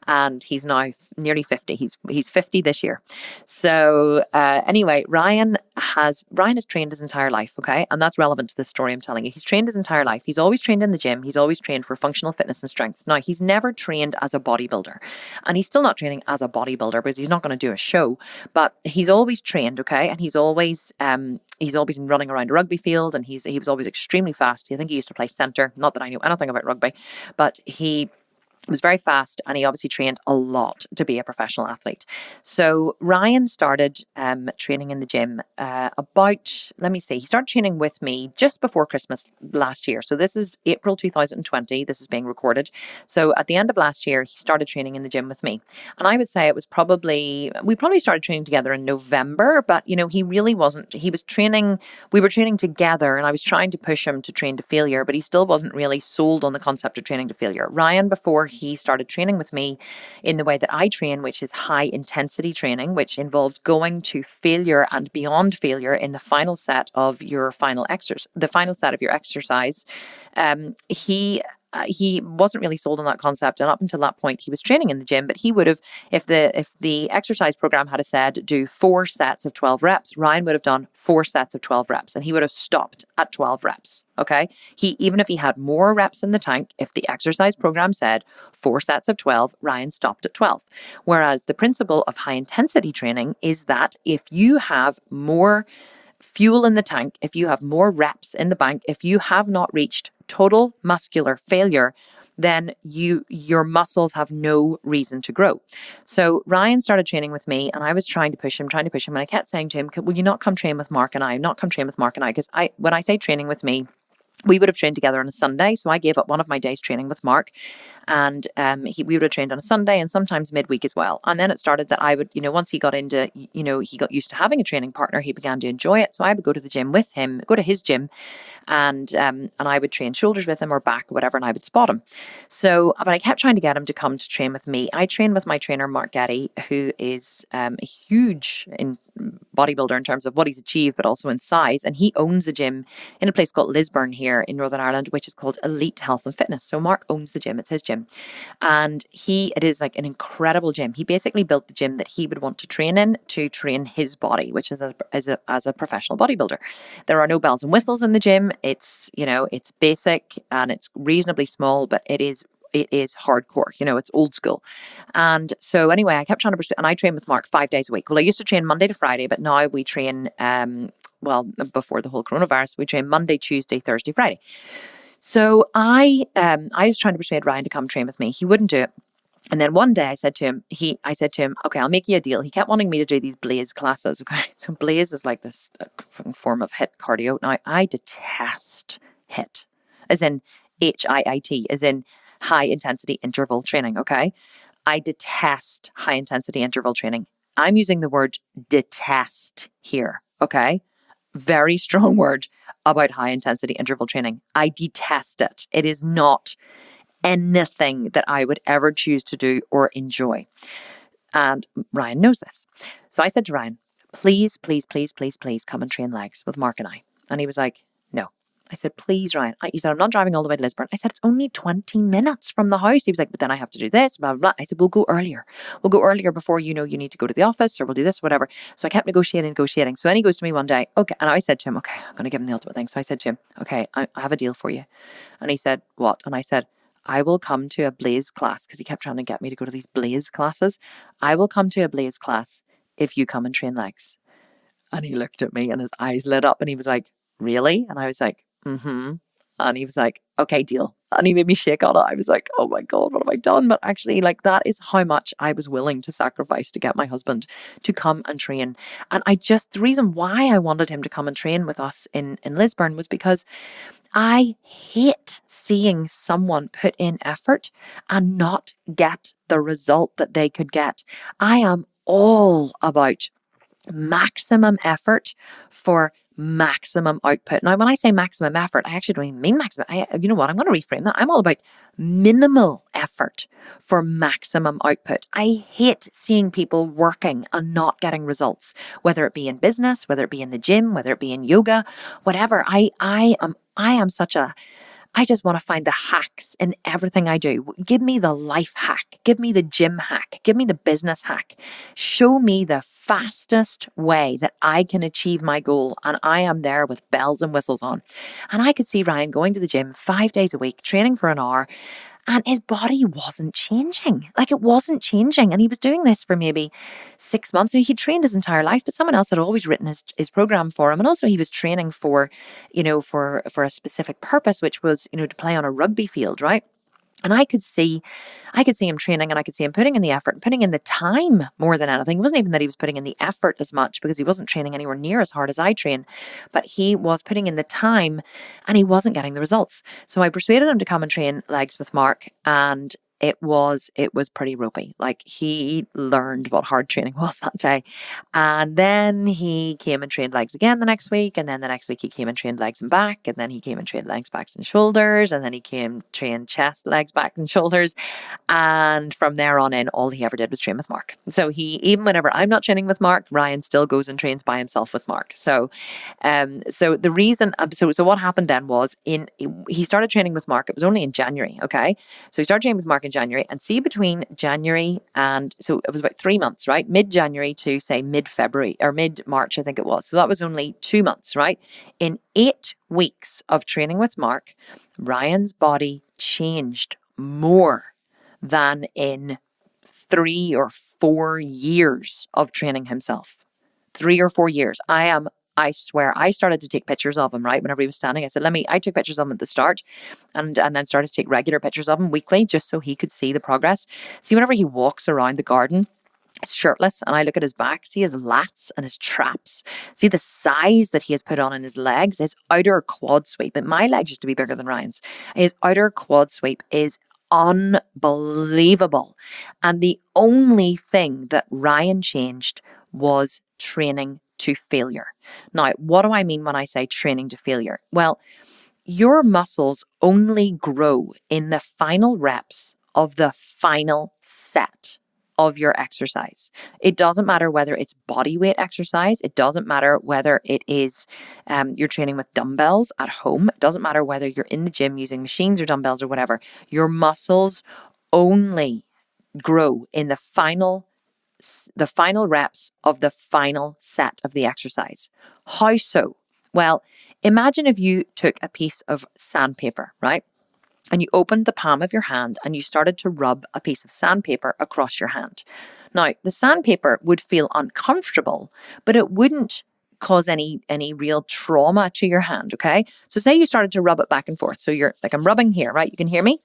and he's now nearly 50. He's 50 this year. So anyway, Ryan has trained his entire life, okay? And that's relevant to the story I'm telling you. He's trained his entire life. He's always trained in the gym. He's always trained for functional fitness and strength. Now, he's never trained as a bodybuilder, and he's still not training as a bodybuilder because he's not going to do a show, but he's always trained, okay? And he's always been running around a rugby field, and he was always extremely fast. I think he used to play centre. Not that I know anything about rugby, but he was very fast, and he obviously trained a lot to be a professional athlete. So Ryan started training in the gym he started training with me just before Christmas last year. So this is April 2020. This is being recorded. So at the end of last year, he started training in the gym with me. And I would say we probably started training together in November, but he really wasn't, we were training together, and I was trying to push him to train to failure, but he still wasn't really sold on the concept of training to failure. Ryan, before he started training with me in the way that I train, which is high intensity training, which involves going to failure and beyond failure in the final set of your exercise. He wasn't really sold on that concept, and up until that point he was training in the gym, but he would have, if the exercise program had said do 4 sets of 12 reps, Ryan would have done 4 sets of 12 reps, and he would have stopped at 12 reps. Okay, even if he had more reps in the tank, if the exercise program said 4 sets of 12, Ryan stopped at 12. Whereas the principle of high intensity training is that if you have more fuel in the tank, if you have more reps in the bank, if you have not reached total muscular failure, then your muscles have no reason to grow. So Ryan started training with me, and I was trying to push him, and I kept saying to him, will you not come train with Mark and I? Because when I say training with me, we would have trained together on a Sunday. So I gave up one of my days training with Mark, and we would have trained on a Sunday and sometimes midweek as well. And then it started that I would, once he got into, he got used to having a training partner, he began to enjoy it. So I would go to the gym with him, go to his gym, and I would train shoulders with him or back or whatever, and I would spot him. So, but I kept trying to get him to come to train with me. I train with my trainer, Mark Getty, who is a huge bodybuilder in terms of what he's achieved, but also in size. And he owns a gym in a place called Lisburn here in Northern Ireland, which is called Elite Health and Fitness. So Mark owns the gym. It's his gym. And it is like an incredible gym. He basically built the gym that he would want to train his body, which is as a professional bodybuilder. There are no bells and whistles in the gym. It's basic and it's reasonably small, but it is hardcore, it's old school. And so anyway, I kept trying to pursue, and I train with Mark 5 days a week. Well, I used to train Monday to Friday, but now we train, before the whole coronavirus, we train Monday, Tuesday, Thursday, Friday. So I was trying to persuade Ryan to come train with me. He wouldn't do it. And then one day I said to him, okay, I'll make you a deal. He kept wanting me to do these Blaze classes. Okay. So Blaze is like this form of HIIT cardio. Now I detest HIIT, as in HIIT, as in high intensity interval training. Okay. I detest high intensity interval training. I'm using the word detest here. Okay. Very strong word about high intensity interval training. I detest it. It is not anything that I would ever choose to do or enjoy. And Ryan knows this. So I said to Ryan, please, please, please, please, please come and train legs with Mark and I. And he was like, no. I said, please, Ryan. He said, I'm not driving all the way to Lisburn. I said, it's only 20 minutes from the house. He was like, but then I have to do this, blah, blah, blah. I said, we'll go earlier. We'll go earlier before you need to go to the office, or we'll do this, whatever. So I kept negotiating. So then he goes to me one day, okay. And I said to him, okay, I'm going to give him the ultimate thing. So I said to him, okay, I have a deal for you. And he said, what? And I said, I will come to a Blaze class, because he kept trying to get me to go to these Blaze classes. I will come to a Blaze class if you come and train legs. And he looked at me and his eyes lit up and he was like, really? And I was like, mm-hmm. And he was like, okay, deal. And he made me shake on it. I was like, oh my God, what have I done? But actually, that is how much I was willing to sacrifice to get my husband to come and train. And the reason why I wanted him to come and train with us in Lisburn was because I hate seeing someone put in effort and not get the result that they could get. I am all about maximum effort for maximum output. Now, when I say maximum effort, I actually don't even mean maximum. You know what? I'm going to reframe that. I'm all about minimal effort for maximum output. I hate seeing people working and not getting results, whether it be in business, whether it be in the gym, whether it be in yoga, whatever. I just want to find the hacks in everything I do. Give me the life hack. Give me the gym hack. Give me the business hack. Show me the fastest way that I can achieve my goal. And I am there with bells and whistles on. And I could see Ryan going to the gym 5 days a week, training for an hour, and his body wasn't changing. It wasn't changing. And he was doing this for maybe 6 months. He trained his entire life, but someone else had always written his program for him. And also he was training for a specific purpose, which was, to play on a rugby field, right? And I could see him training, and I could see him putting in the effort and putting in the time more than anything. It wasn't even that he was putting in the effort as much, because he wasn't training anywhere near as hard as I train, but he was putting in the time and he wasn't getting the results. So I persuaded him to come and train legs with Mark, and it was pretty ropey. Like, he learned what hard training was that day. And then he came and trained legs again the next week. And then the next week he came and trained legs and back. And then he came and trained legs, backs and shoulders. And then he came trained chest, legs, backs and shoulders. And from there on in, all he ever did was train with Mark. So even whenever I'm not training with Mark, Ryan still goes and trains by himself with Mark. So the reason, so what happened then was he started training with Mark. It was only in January. Okay. So he started training with Mark in January, and see, between January and, so it was about 3 months, right? Mid-January to say mid-February or mid-March, I think it was. So that was only 2 months, right? In 8 weeks of training with Mark, Ryan's body changed more than in 3 or 4 years of training himself. 3 or 4 years. I swear, I started to take pictures of him, right? Whenever he was standing, I said, I took pictures of him at the start, and then started to take regular pictures of him weekly, just so he could see the progress. See, whenever he walks around the garden, he's shirtless, and I look at his back, see his lats and his traps, see the size that he has put on in his legs, his outer quad sweep. And my legs used to be bigger than Ryan's. His outer quad sweep is unbelievable. And the only thing that Ryan changed was training to failure. Now, what do I mean when I say training to failure? Well, your muscles only grow in the final reps of the final set of your exercise. It doesn't matter whether it's body weight exercise. It doesn't matter whether it is you're training with dumbbells at home. It doesn't matter whether you're in the gym using machines or dumbbells or whatever. Your muscles only grow in the final reps of the final set of the exercise. How so? Well, imagine if you took a piece of sandpaper, right? And you opened the palm of your hand and you started to rub a piece of sandpaper across your hand. Now, the sandpaper would feel uncomfortable, but it wouldn't cause any real trauma to your hand, okay? So say you started to rub it back and forth. So you're like, I'm rubbing here, right? You can hear me?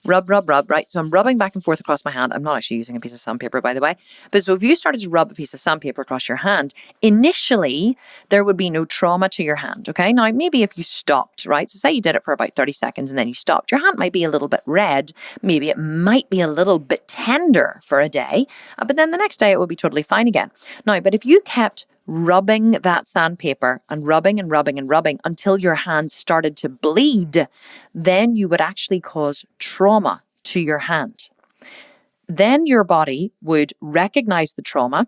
Rub, right? So I'm rubbing back and forth across my hand. I'm not actually using a piece of sandpaper, by the way. But so if you started to rub a piece of sandpaper across your hand, initially, there would be no trauma to your hand, okay? Now, maybe if you stopped, right? So say you did it for about 30 seconds and then you stopped, your hand might be a little bit red. Maybe it might be a little bit tender for a day. But then the next day, it would be totally fine again. Now, but if you kept rubbing that sandpaper and rubbing and rubbing and rubbing until your hand started to bleed, then you would actually cause trauma to your hand. Then your body would recognize the trauma.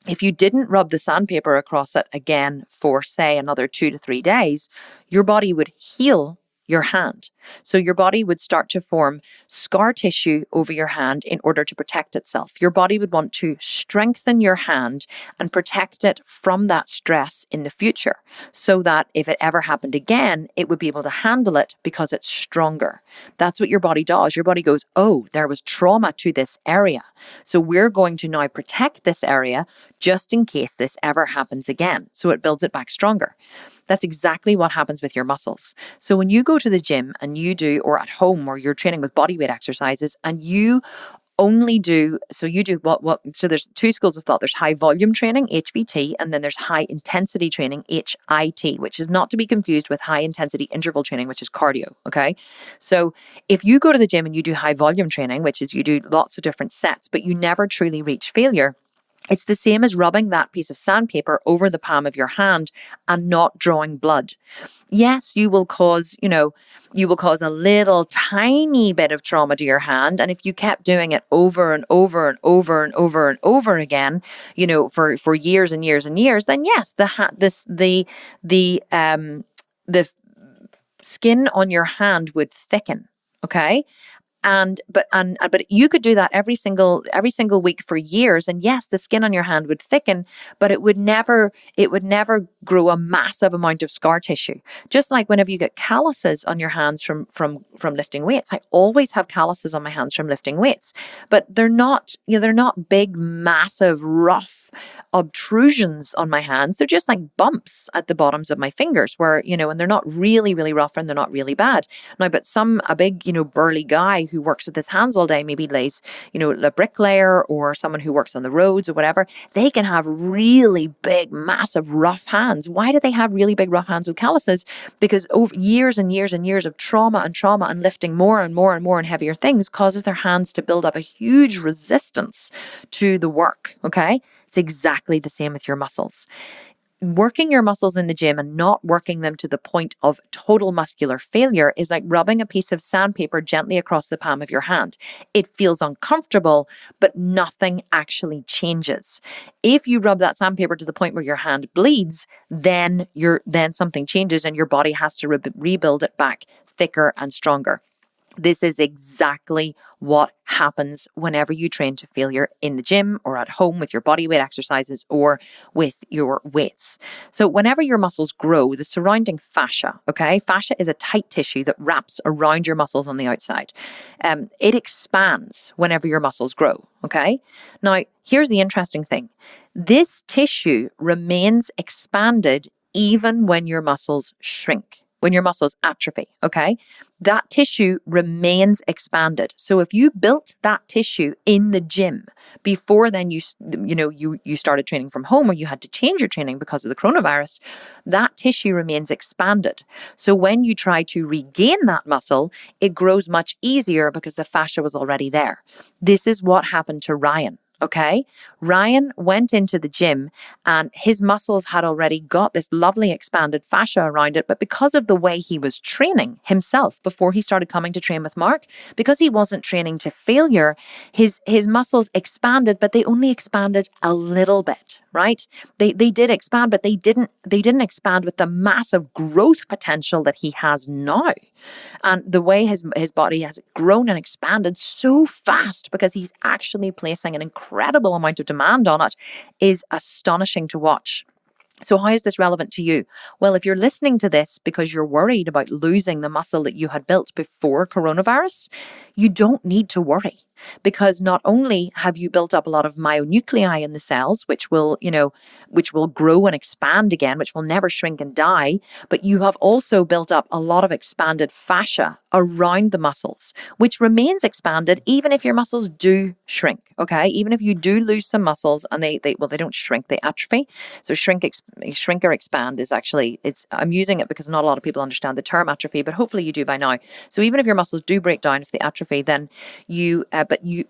If you didn't rub the sandpaper across it again for, say, another 2 to 3 days, your body would heal your hand. So your body would start to form scar tissue over your hand in order to protect itself. Your body would want to strengthen your hand and protect it from that stress in the future, so that if it ever happened again, it would be able to handle it because it's stronger. That's what your body does. Your body goes, oh, there was trauma to this area, so we're going to now protect this area just in case this ever happens again. So it builds it back stronger. That's exactly what happens with your muscles. So when you go to the gym and you do, or at home, or you're training with body weight exercises, and you only do, so you do so there's 2 schools of thought. There's high volume training, HVT, and then there's high intensity training, HIT, which is not to be confused with high intensity interval training, which is cardio, okay? So if you go to the gym and you do high volume training, which is you do lots of different sets, but you never truly reach failure, it's the same as rubbing that piece of sandpaper over the palm of your hand and not drawing blood. Yes, you will cause a little tiny bit of trauma to your hand. And if you kept doing it over and over and over and over and over again, for years and years and years, then yes, the skin on your hand would thicken. Okay. But you could do that every single week for years, and yes, the skin on your hand would thicken, but it would never grow a massive amount of scar tissue. Just like whenever you get calluses on your hands from lifting weights, I always have calluses on my hands from lifting weights, but they're not big, massive, rough obtrusions on my hands. They're just like bumps at the bottoms of my fingers, where and they're not really, really rough and they're not really bad. Now, but a big burly guy who works with his hands all day, maybe lays, a bricklayer or someone who works on the roads or whatever, they can have really big, massive, rough hands. Why do they have really big, rough hands with calluses? Because over years and years and years of trauma and lifting more and more and more and heavier things causes their hands to build up a huge resistance to the work. Okay. It's exactly the same with your muscles. Working your muscles in the gym and not working them to the point of total muscular failure is like rubbing a piece of sandpaper gently across the palm of your hand. It feels uncomfortable, but nothing actually changes. If you rub that sandpaper to the point where your hand bleeds, then something changes and your body has to rebuild it back thicker and stronger. This is exactly what happens whenever you train to failure in the gym or at home with your body weight exercises or with your weights. So whenever your muscles grow, the surrounding fascia, okay? Fascia is a tight tissue that wraps around your muscles on the outside. It expands whenever your muscles grow, okay? Now, here's the interesting thing. This tissue remains expanded even when your muscles shrink. When your muscles atrophy, okay? That tissue remains expanded. So if you built that tissue in the gym before then you started training from home or you had to change your training because of the coronavirus, that tissue remains expanded. So when you try to regain that muscle, it grows much easier because the fascia was already there. This is what happened to Ryan. Okay, Ryan went into the gym and his muscles had already got this lovely expanded fascia around it. But because of the way he was training himself before he started coming to train with Mark, because he wasn't training to failure, his muscles expanded, but they only expanded a little bit, right? They did expand, but they didn't expand with the massive growth potential that he has now. And the way his body has grown and expanded so fast because he's actually placing an incredible amount of demand on it is astonishing to watch. So how is this relevant to you? Well, if you're listening to this because you're worried about losing the muscle that you had built before coronavirus, you don't need to worry. Because not only have you built up a lot of myonuclei in the cells, which will grow and expand again, which will never shrink and die, but you have also built up a lot of expanded fascia around the muscles, which remains expanded even if your muscles do shrink, okay? Even if you do lose some muscles and they don't shrink, they atrophy. So shrink or expand is actually, I'm using it because not a lot of people understand the term atrophy, but hopefully you do by now. So even if your muscles do break down, if they atrophy, then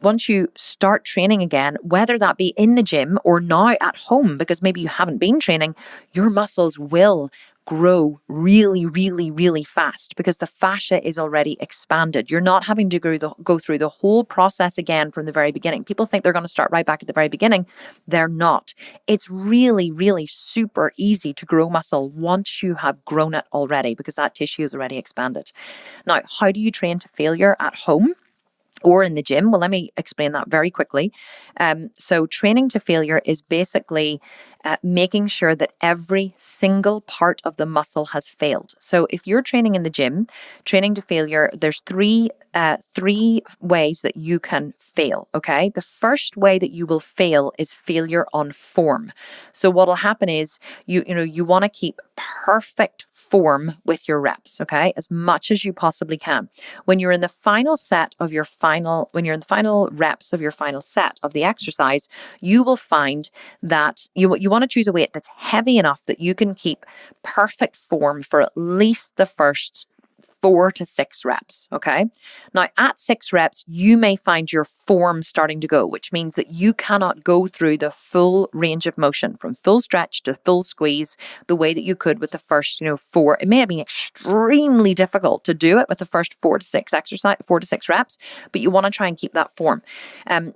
once you start training again, whether that be in the gym or now at home, because maybe you haven't been training, your muscles will grow really, really, really fast because the fascia is already expanded. You're not having to go through the whole process again from the very beginning. People think they're going to start right back at the very beginning. They're not. It's really, really super easy to grow muscle once you have grown it already because that tissue is already expanded. Now, how do you train to failure at home or in the gym? Well, let me explain that very quickly. So training to failure is basically making sure that every single part of the muscle has failed. So if you're training in the gym, training to failure, there's three ways that you can fail, okay? The first way that you will fail is failure on form. So what will happen is you want to keep perfect form with your reps, okay? As much as you possibly can. When you're in the final reps of your final set of the exercise, you will find that you want to choose a weight that's heavy enough that you can keep perfect form for at least the first 4 to 6 reps, okay? Now, at 6 reps, you may find your form starting to go, which means that you cannot go through the full range of motion from full stretch to full squeeze the way that you could with the first, 4. It may have been extremely difficult to do it with the first 4 to 6 reps, but you want to try and keep that form.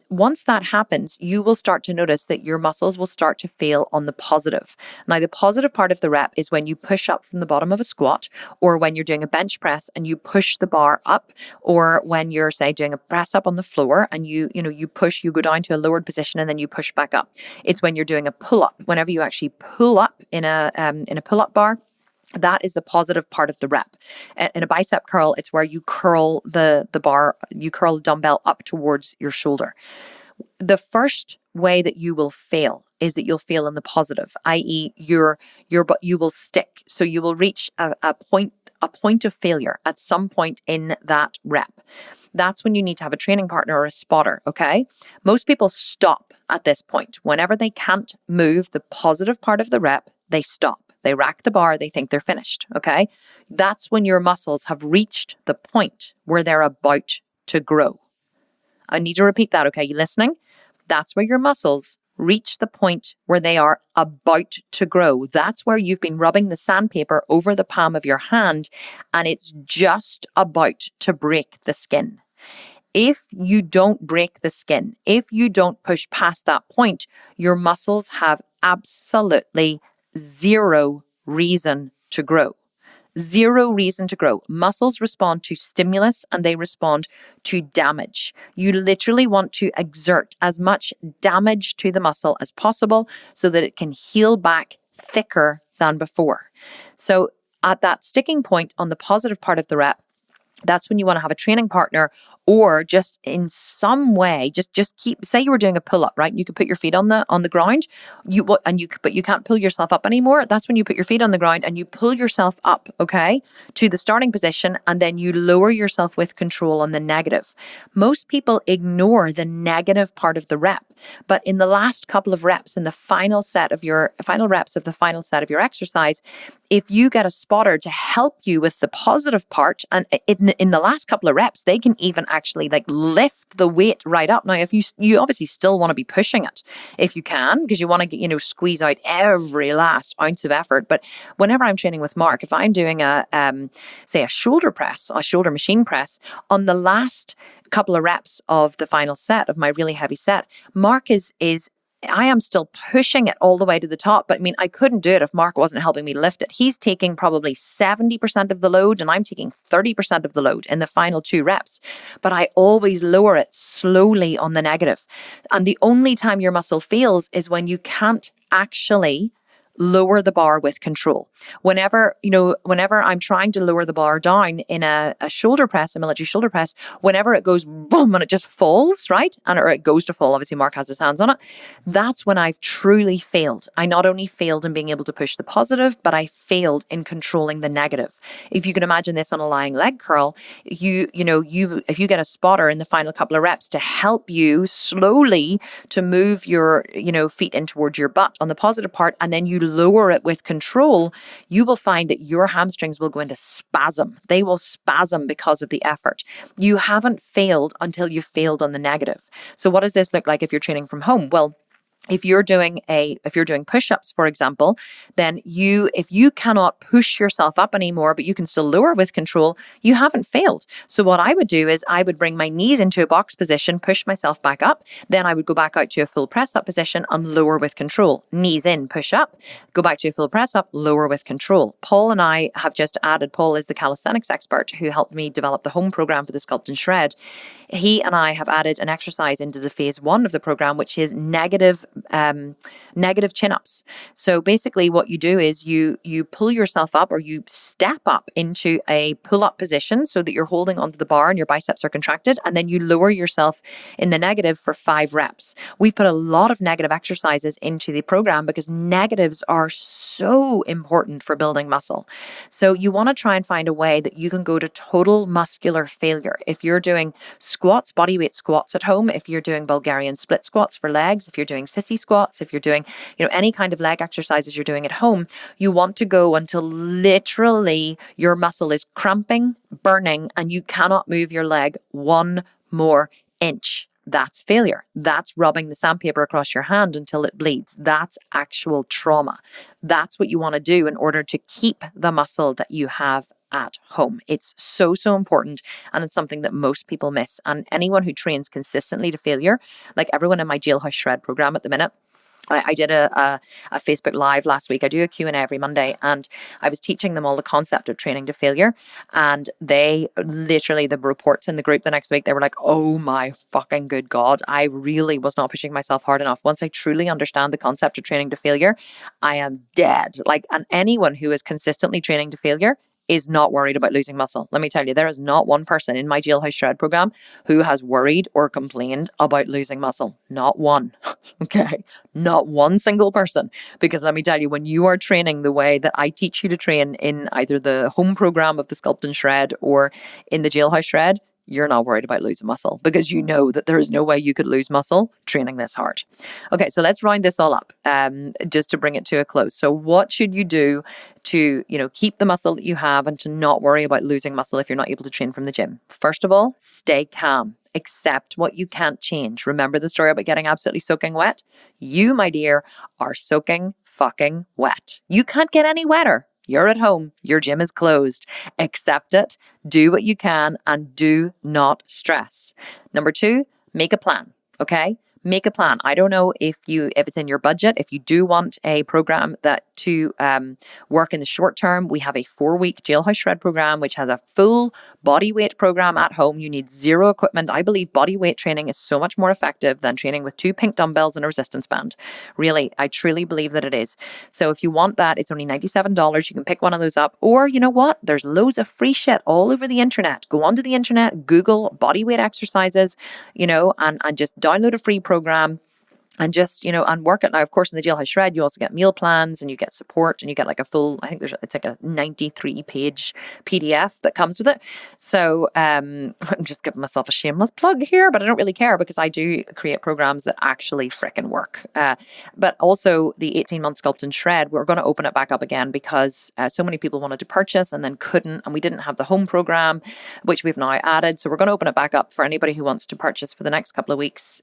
Once that happens, you will start to notice that your muscles will start to fail on the positive. Now, the positive part of the rep is when you push up from the bottom of a squat or when you're doing a bench press and you push the bar up, or when you're, say, doing a press up on the floor and you go down to a lowered position and then you push back up. It's when you're doing a pull up. Whenever you actually pull up in a pull up bar, that is the positive part of the rep. In a bicep curl, it's where you curl the bar, you curl the dumbbell up towards your shoulder. The first way that you will fail is that you'll fail in the positive, i.e. you will stick. So you will reach a point a point of failure at some point in that rep, that's when you need to have a training partner or a spotter, okay? Most people stop at this point. Whenever they can't move the positive part of the rep, they stop. They rack the bar, they think they're finished, okay? That's when your muscles have reached the point where they're about to grow. I need to repeat that, okay? You listening? That's where your muscles reach the point where they are about to grow. That's where you've been rubbing the sandpaper over the palm of your hand and it's just about to break the skin. If you don't break the skin, if you don't push past that point, your muscles have absolutely zero reason to grow. Zero reason to grow. Muscles respond to stimulus and they respond to damage. You literally want to exert as much damage to the muscle as possible so that it can heal back thicker than before. So at that sticking point on the positive part of the rep, that's when you want to have a training partner or just in some way, just keep, say you were doing a pull-up, right? You could put your feet on the ground, but you can't pull yourself up anymore. That's when you put your feet on the ground and you pull yourself up, okay, to the starting position, and then you lower yourself with control on the negative. Most people ignore the negative part of the rep, but in the last couple of reps, in the final reps of the final set of your exercise, if you get a spotter to help you with the positive part, and in the last couple of reps, they can even actually like lift the weight right up. Now, if you obviously still want to be pushing it if you can, because you want to get, squeeze out every last ounce of effort. But whenever I'm training with Mark, if I'm doing say a shoulder press, a shoulder machine press, on the last couple of reps of the final set of my really heavy set, Mark I am still pushing it all the way to the top. But I mean, I couldn't do it if Mark wasn't helping me lift it. He's taking probably 70% of the load and I'm taking 30% of the load in the final 2 reps. But I always lower it slowly on the negative. And the only time your muscle fails is when you can't actually lower the bar with control. Whenever I'm trying to lower the bar down in a shoulder press, a military shoulder press, whenever it goes boom and it just falls, right? Or it goes to fall, obviously Mark has his hands on it. That's when I've truly failed. I not only failed in being able to push the positive, but I failed in controlling the negative. If you can imagine this on a lying leg curl, if you get a spotter in the final couple of reps to help you slowly to move your, feet in towards your butt on the positive part, and then you lower it with control, you will find that your hamstrings will go into spasm. They will spasm because of the effort. You haven't failed until you've failed on the negative. So what does this look like if you're training from home? Well, if you're doing push-ups, for example, then if you cannot push yourself up anymore, but you can still lower with control, you haven't failed. So what I would do is I would bring my knees into a box position, push myself back up. Then I would go back out to a full press up position and lower with control. Knees in, push up, go back to a full press up, lower with control. Paul and I have just added, Paul is the calisthenics expert who helped me develop the home program for the Sculpt and Shred. He and I have added an exercise into the phase 1 of the program, which is negative chin-ups. So basically what you do is you pull yourself up or you step up into a pull-up position so that you're holding onto the bar and your biceps are contracted, and then you lower yourself in the negative for 5 reps. We put a lot of negative exercises into the program because negatives are so important for building muscle. So you want to try and find a way that you can go to total muscular failure. If you're doing squats, bodyweight squats at home, if you're doing Bulgarian split squats for legs, if you're doing sissy squats, if you're doing, any kind of leg exercises you're doing at home, you want to go until literally your muscle is cramping, burning, and you cannot move your leg 1 more inch. That's failure. That's rubbing the sandpaper across your hand until it bleeds. That's actual trauma. That's what you want to do in order to keep the muscle that you have at home. It's so, so important. And it's something that most people miss. And anyone who trains consistently to failure, like everyone in my Jailhouse Shred program at the minute, I did a Facebook Live last week. I do a Q&A every Monday, and I was teaching them all the concept of training to failure. And they literally, the reports in the group the next week, they were like, oh my fucking good God, I really was not pushing myself hard enough. Once I truly understand the concept of training to failure, I am dead. And anyone who is consistently training to failure is not worried about losing muscle. Let me tell you, there is not one person in my Jailhouse Shred program who has worried or complained about losing muscle. Not one. Okay. Not one single person. Because let me tell you, when you are training the way that I teach you to train in either the home program of the Sculpting Shred or in the Jailhouse Shred, you're not worried about losing muscle because you know that there is no way you could lose muscle training this hard. Okay, so let's round this all up just to bring it to a close. So what should you do to, keep the muscle that you have and to not worry about losing muscle if you're not able to train from the gym? First of all, stay calm. Accept what you can't change. Remember the story about getting absolutely soaking wet? You, my dear, are soaking fucking wet. You can't get any wetter. You're at home. Your gym is closed. Accept it. Do what you can and do not stress. Number 2, make a plan. Okay? Make a plan. I don't know if it's in your budget. If you do want a program to work in the short term, we have a 4-week Jailhouse Shred program, which has a full body weight program at home. You need zero equipment. I believe body weight training is so much more effective than training with 2 pink dumbbells and a resistance band. Really, I truly believe that it is. So if you want that, it's only $97. You can pick one of those up. Or you know what? There's loads of free shit all over the internet. Go onto the internet, Google body weight exercises, and just download a free program and just, and work it. Now, of course, in the Jailhouse Shred, you also get meal plans and you get support and you get like a full, I think it's like a 93-page PDF that comes with it. So I'm just giving myself a shameless plug here, but I don't really care because I do create programs that actually frickin' work. But also the 18-month Sculpting Shred, we're going to open it back up again because so many people wanted to purchase and then couldn't, and we didn't have the home program, which we've now added. So we're going to open it back up for anybody who wants to purchase for the next couple of weeks,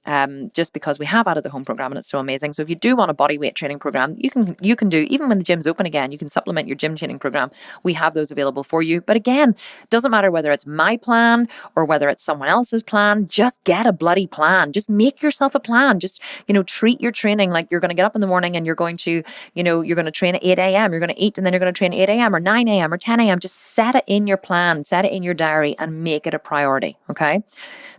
just because we have added the home program and it's so amazing. So if you do want a body weight training program, you can do, even when the gym's open again, you can supplement your gym training program. We have those available for you. But again, doesn't matter whether it's my plan or whether it's someone else's plan, just get a bloody plan. Just make yourself a plan. Just, treat your training like you're going to get up in the morning and you're going to, you're going to train at 8 a.m. You're going to eat and then you're going to train at 8 a.m. or 9 a.m. or 10 a.m. Just set it in your plan, set it in your diary and make it a priority. Okay.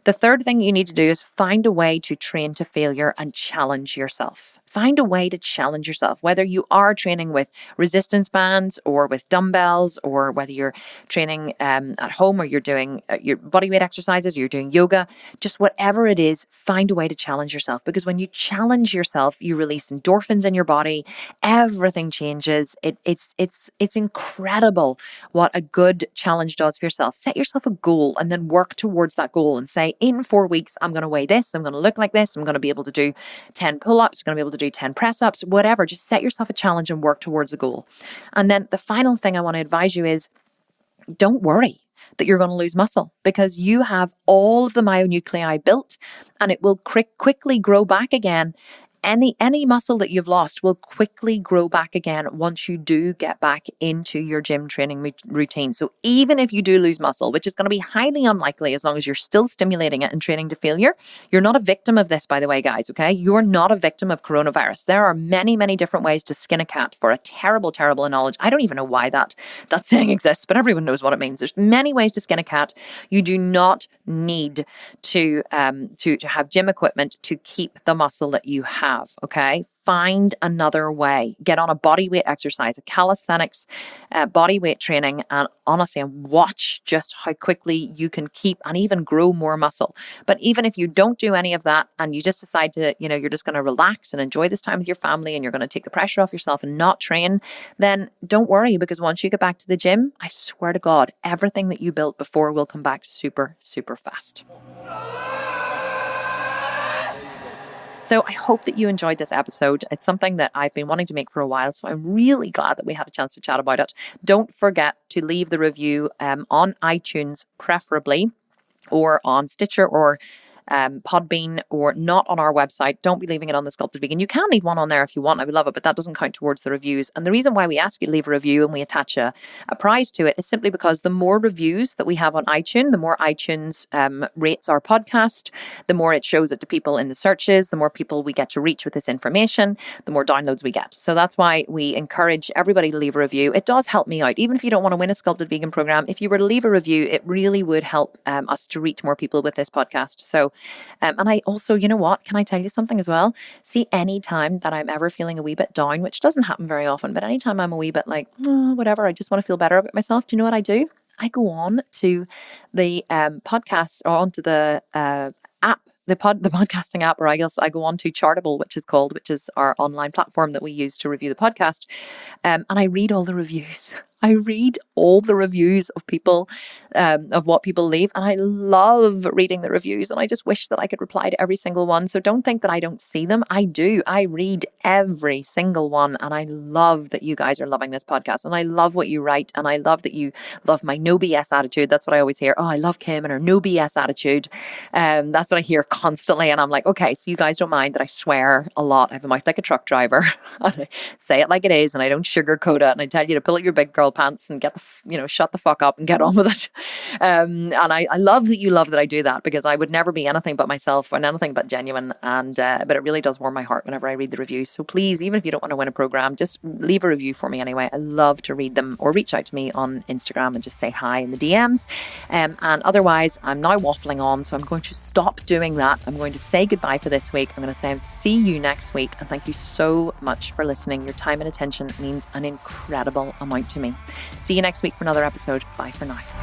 The third thing you need to do is find a way to train to failure and challenge yourself. Find a way to challenge yourself, whether you are training with resistance bands or with dumbbells, or whether you're training at home or you're doing your body weight exercises, or you're doing yoga, just whatever it is, find a way to challenge yourself. Because when you challenge yourself, you release endorphins in your body, everything changes. It's incredible what a good challenge does for yourself. Set yourself a goal and then work towards that goal and say, in 4 weeks, I'm going to weigh this, I'm going to look like this, I'm going to be able to do 10 pull-ups, I'm going to be able to do 10 press-ups, whatever. Just set yourself a challenge and work towards a goal. And then the final thing I want to advise you is don't worry that you're going to lose muscle, because you have all of the myonuclei built and it will quickly grow back again. Any muscle that you've lost will quickly grow back again once you do get back into your gym training routine. So even if you do lose muscle, which is going to be highly unlikely as long as you're still stimulating it and training to failure, you're not a victim of this, by the way, guys, okay? You're not a victim of coronavirus. There are many, many different ways to skin a cat for a terrible, terrible knowledge. I don't even know why that saying exists, but everyone knows what it means. There's many ways to skin a cat. You do not need to have gym equipment to keep the muscle that you have. Okay, find another way. Get on a body weight exercise, a calisthenics, body weight training, and honestly, watch just how quickly you can keep and even grow more muscle. But even if you don't do any of that and you just decide to, you're just going to relax and enjoy this time with your family and you're going to take the pressure off yourself and not train, then don't worry, because once you get back to the gym, I swear to God, everything that you built before will come back super, super fast. So I hope that you enjoyed this episode. It's something that I've been wanting to make for a while, so I'm really glad that we had a chance to chat about it. Don't forget to leave the review on iTunes, preferably, or on Stitcher or Podbean, or not on our website. Don't be leaving it on The Sculpted Vegan. You can leave one on there if you want. I would love it, but that doesn't count towards the reviews. And the reason why we ask you to leave a review and we attach a prize to it is simply because the more reviews that we have on iTunes, the more iTunes rates our podcast, the more it shows it to people in the searches, the more people we get to reach with this information, the more downloads we get. So that's why we encourage everybody to leave a review. It does help me out. Even if you don't want to win a Sculpted Vegan program, if you were to leave a review, it really would help us to reach more people with this podcast. So And I also, you know what, can I tell you something as well? See, any time that I'm ever feeling a wee bit down, which doesn't happen very often, but anytime I'm a wee bit like, oh, whatever, I just want to feel better about myself, do you know what I do? I go on to the podcast, or onto the app, the podcasting app, or I guess I go on to Chartable, which is our online platform that we use to review the podcast. And I read all the reviews. I read all the reviews of people, of what people leave. And I love reading the reviews. And I just wish that I could reply to every single one. So don't think that I don't see them. I do. I read every single one. And I love that you guys are loving this podcast. And I love what you write. And I love that you love my no BS attitude. That's what I always hear. Oh, I love Kim and her no BS attitude. That's what I hear constantly. And I'm like, okay, so you guys don't mind that I swear a lot. I have a mouth like a truck driver. And I say it like it is. And I don't sugarcoat it. And I tell you to pull out your big girl pants and shut the fuck up and get on with it. And I love that you love that I do that, because I would never be anything but myself and anything but genuine. And but it really does warm my heart whenever I read the reviews. So please, even if you don't want to win a program, just leave a review for me anyway. I love to read them, or reach out to me on Instagram and just say hi in the DMs. And otherwise, I'm now waffling on, so I'm going to stop doing that. I'm going to say goodbye for this week. I'm going to say see you next week, and thank you so much for listening. Your time and attention means an incredible amount to me. See you next week for another episode. Bye for now.